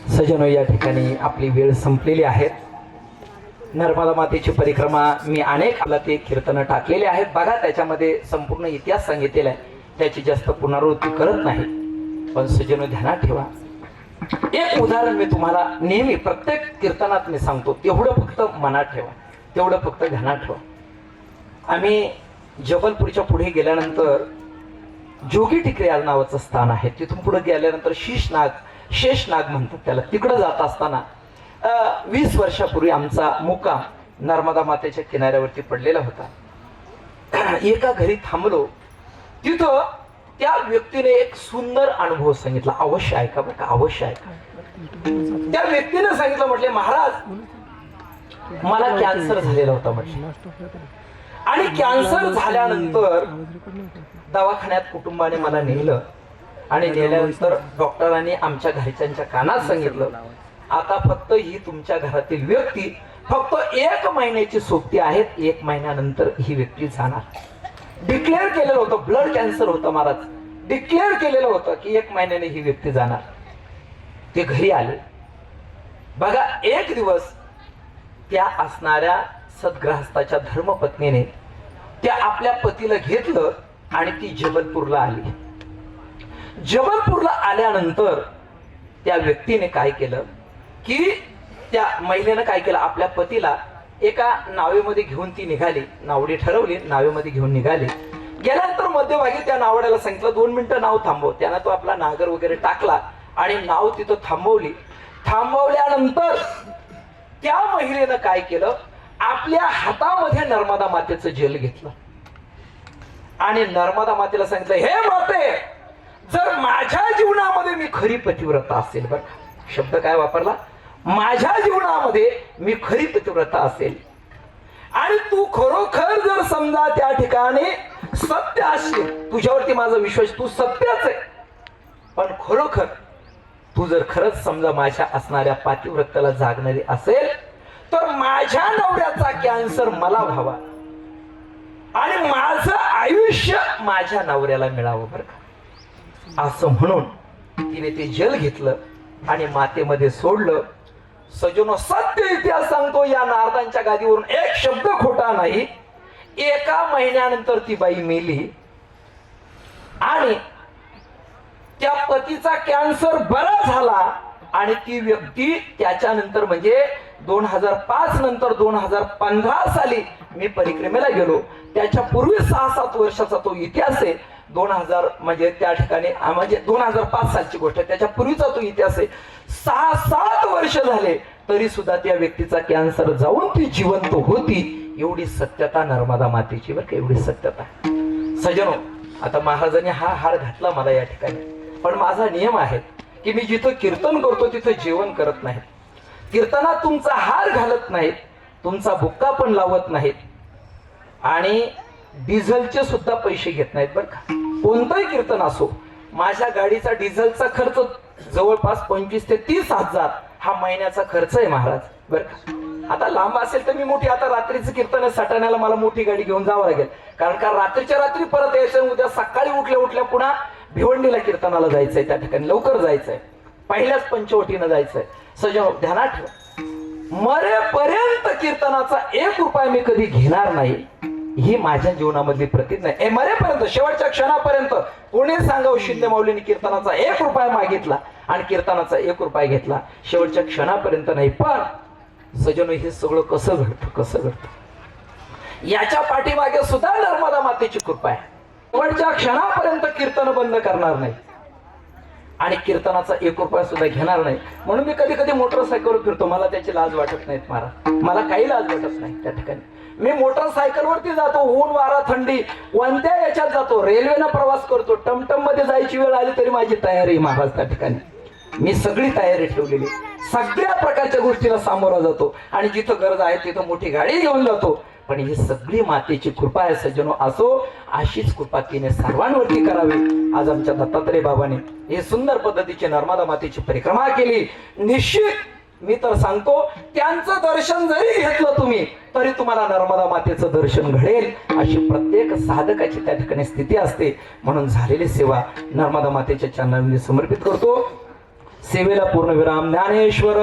सजनो, या ठिकाणी आपली वेळ संपलेली आहे. नर्मदा मातेची परिक्रमा मी अनेक आपला ते कीर्तनं टाकलेले आहेत बघा. त्याच्यामध्ये संपूर्ण इतिहास सांगितलेला आहे, त्याची जास्त पुनरावृत्ती करत नाही. पण सजनो, ध्यानात ठेवा, एक उदाहरण मी तुम्हाला नेहमी प्रत्येक कीर्तनात मी सांगतो, तेवढं फक्त मनात ठेवा, तेवढं फक्त ध्यानात ठेवा. आम्ही जबलपूरच्या पुढे गेल्यानंतर जोगी टिकरे नावाचं स्थान आहे. तिथून पुढे गेल्यानंतर शेषनाग म्हणतात त्याला. तिकडं जात असताना 20 वर्षापूर्वी आमचा मुक्काम नर्मदा मातेच्या किनाऱ्यावरती पडलेला होता. एका घरी थांबलो. तिथं त्या व्यक्तीने एक सुंदर अनुभव सांगितला. अवश्य ऐका बरं का, अवश्य ऐका. त्या व्यक्तीने सांगितलं, म्हटले महाराज मला कॅन्सर झालेला होता म्हटलं, आणि कॅन्सर झाल्यानंतर दवाखान्यात कुटुंबाने मला नेलं आणि नेल्यानंतर डॉक्टरांनी आमच्या घरच्यांच्या कानात सांगितलं, आता फक्त ही तुमच्या घरातील व्यक्ती फक्त 1 महिन्याची सोबती आहेत, 1 महिन्यानंतर ही व्यक्ती जाणार. डिक्लेअर केलेलं होतं, ब्लड कॅन्सर होतं महाराज, डिक्लेअर केलेलं होतं की 1 महिन्याने ही व्यक्ती जाणार. ते घरी आले. बघा, एक दिवस त्या असणाऱ्या सद्ग्रहस्थाच्या धर्मपत्नीने त्या आपल्या पतीला घेतलं आणि ती जबलपूरला आली. जबलपूरला आल्यानंतर त्या व्यक्तीने काय केलं की त्या महिलेनं काय केलं, आपल्या पतीला एका नावेमध्ये घेऊन ती निघाली. नावडी ठरवली, नावेमध्ये घेऊन निघाली. गेल्यानंतर मध्यभागी त्या नावड्याला सांगितलं 2 मिनिटं नाव थांबव. त्यानं तो आपला नागर वगैरे टाकला आणि नाव तिथं थांबवली. थांबवल्यानंतर त्या महिलेनं काय केलं, आपल्या हातामध्ये नर्मदा मातेचं जेल घेतलं आणि नर्मदा मातेला सांगितलं, हे माते, जर माझ्या जीवनामध्ये मी खरी पतिव्रता असेल, बरं शब्द काय वापरला, माझ्या जीवनामध्ये मी खरी पतिव्रता असेल आणि तू खरोखर जर समजा त्या ठिकाणी सत्य असेल, तुझ्यावरती माझा विश्वास, तू सत्यच आहे, पण खरोखर तू जर खरंच समजा माझ्या असणाऱ्या पातिव्रत्याला जागणारी असेल तर माझ्या नवऱ्याचा कॅन्सर मला व्हावा आणि माझं आयुष्य माझ्या नवऱ्याला मिळावं, बरं का. असं म्हणून तिने ते जल घेतलं आणि मातेमध्ये सोडलं. सजनो, सत्य इतिहास सांगतो, या नारदांच्या गादीवरून एक शब्द खोटा नाही. 1 महिन्यानंतर ती बाई मेली आणि त्या पतीचा कॅन्सर बरा झाला आणि ती व्यक्ती त्याच्यानंतर म्हणजे 2005 नंतर 2015 साली मी परिक्रमेला गेलो. त्याच्या पूर्वी 6-7 वर्षाचा तो इतिहास आहे. 2000 म्हणजे त्या ठिकाणी म्हणजे 2005 सालची गोष्ट, त्याच्या पूर्वीचा तो इतिहास आहे. 6-7 वर्ष झाले तरी सुद्धा त्या व्यक्तीचा कॅन्सर जाऊन ती जिवंत होती. एवढी सत्यता नर्मदा मातेची, बरं का, एवढी सत्यता. सजनो, आता महाराजांनी हा हार घातला मला या ठिकाणी, पण माझा नियम आहे की मी जिथं कीर्तन करतो तिथं जेवण करत नाही, कीर्तनात तुमचा हार घालत नाहीत, तुमचा बुक्का पण लावत नाहीत आणि डिझेलचे सुद्धा पैसे घेत नाहीत, बरं का. कोणतंही कीर्तन असो, माझ्या गाडीचा डिझेलचा खर्च जवळपास 25 ते 30 हजार हा महिन्याचा खर्च आहे महाराज, बरं का. आता लांब असेल तर मी मोठी, आता रात्रीचं कीर्तन सटाण्याला मला मोठी गाडी घेऊन जावं लागेल, कारण का रात्रीच्या रात्री परत यायचं, उद्या सकाळी उठल्या उठल्या पुन्हा भिवंडीला कीर्तनाला जायचंय, त्या ठिकाणी लवकर जायचंय, पहिल्याच पंचवटीनं जायचंय. सजनो, ध्यानात ठेवा, मरेपर्यंत कीर्तनाचा 1 रुपया मी कधी घेणार नाही, ही माझ्या जीवनामधली प्रतिज्ञा आहे. मरेपर्यंत, शेवटच्या क्षणापर्यंत. कोणी सांगावं शिंदे माऊलीने कीर्तनाचा 1 रुपया मागितला आणि कीर्तनाचा 1 रुपया घेतला, शेवटच्या क्षणापर्यंत नाही. पण सजनो, हे सगळं कसं घडतं, कसं घडतं, याच्या पाठीमागे सुद्धा नर्मदा मातेची कृपा आहे. शेवटच्या क्षणापर्यंत कीर्तन बंद करणार नाही आणि कीर्तनाचा 1 रुपया सुद्धा घेणार नाही. म्हणून मी कधी कधी मोटरसायकलवर फिरतो, मला त्याची लाज वाटत नाहीत महाराज, मला काही लाज वाटत नाही. त्या ठिकाणी मी मोटरसायकलवरती जातो, ऊन वारा थंडी कोणत्या याच्यात जातो, रेल्वेनं प्रवास करतो, टमटम मध्ये जायची वेळ आली तरी माझी तयारी आहे महाराज. त्या ठिकाणी मी सगळी तयारी ठेवलेली, सगळ्या प्रकारच्या गोष्टीला सामोरा जातो आणि जिथं गरज आहे तिथं मोठी गाडी घेऊन जातो. पण ही सगळी मातेची कृपा आहे सज्जनो. असो, अशीच कृपा तिने सर्वांवरती करावी. आज आमच्या दत्तात्रय बाबाने हे सुंदर पद्धतीची नर्मदा मातेची परिक्रमा केली. निश्चित मी तर सांगतो, त्यांचं दर्शन जरी घेतलं तुम्ही तरी तुम्हाला नर्मदा मातेचं दर्शन घडेल, अशी प्रत्येक साधकाची त्या ठिकाणी स्थिती असते. म्हणून झालेली सेवा नर्मदा मातेच्या चरणांनी समर्पित करतो. सेवेला पूर्णविराम. ज्ञानेश्वर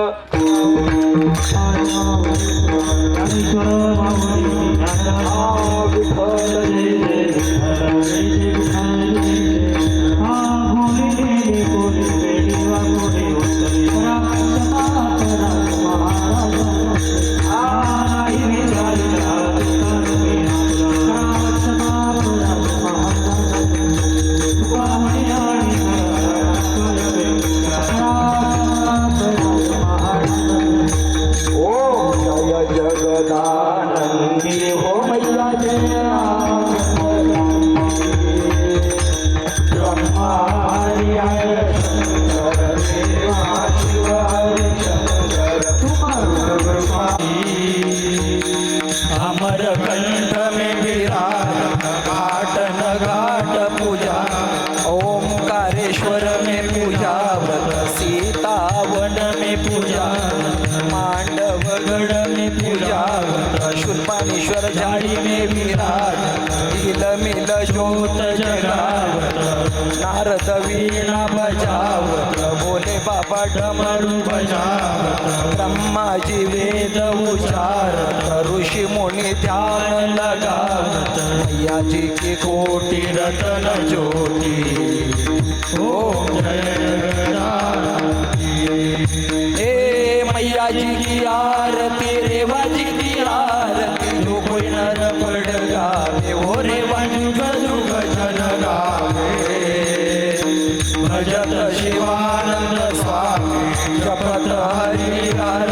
अमरकंठ में विराज घाटन घाट पूजा, ओंकारेश्वर में पूजा, सीतावन में पूजा, मांडवगढ़ में पूजा, शूर्पणेश्वर झाड़ी में विराज, तिल मिल ज्योत जगावत, नारद वीणा बजावत, बोले बाबा डमरू बजावत ब्रह्माजी वेद उच्चारत ऋषी मुनी ध्यान लगावत मैयाजी की कोटी रतन ज्योती ओम जय ए मैया जी की आरती रेवा जी की आरती जो कोई नर पड़ गावे वो रेवा जुग जुग जन गावे भजत शिवानंद स्वामी जपत हरि हर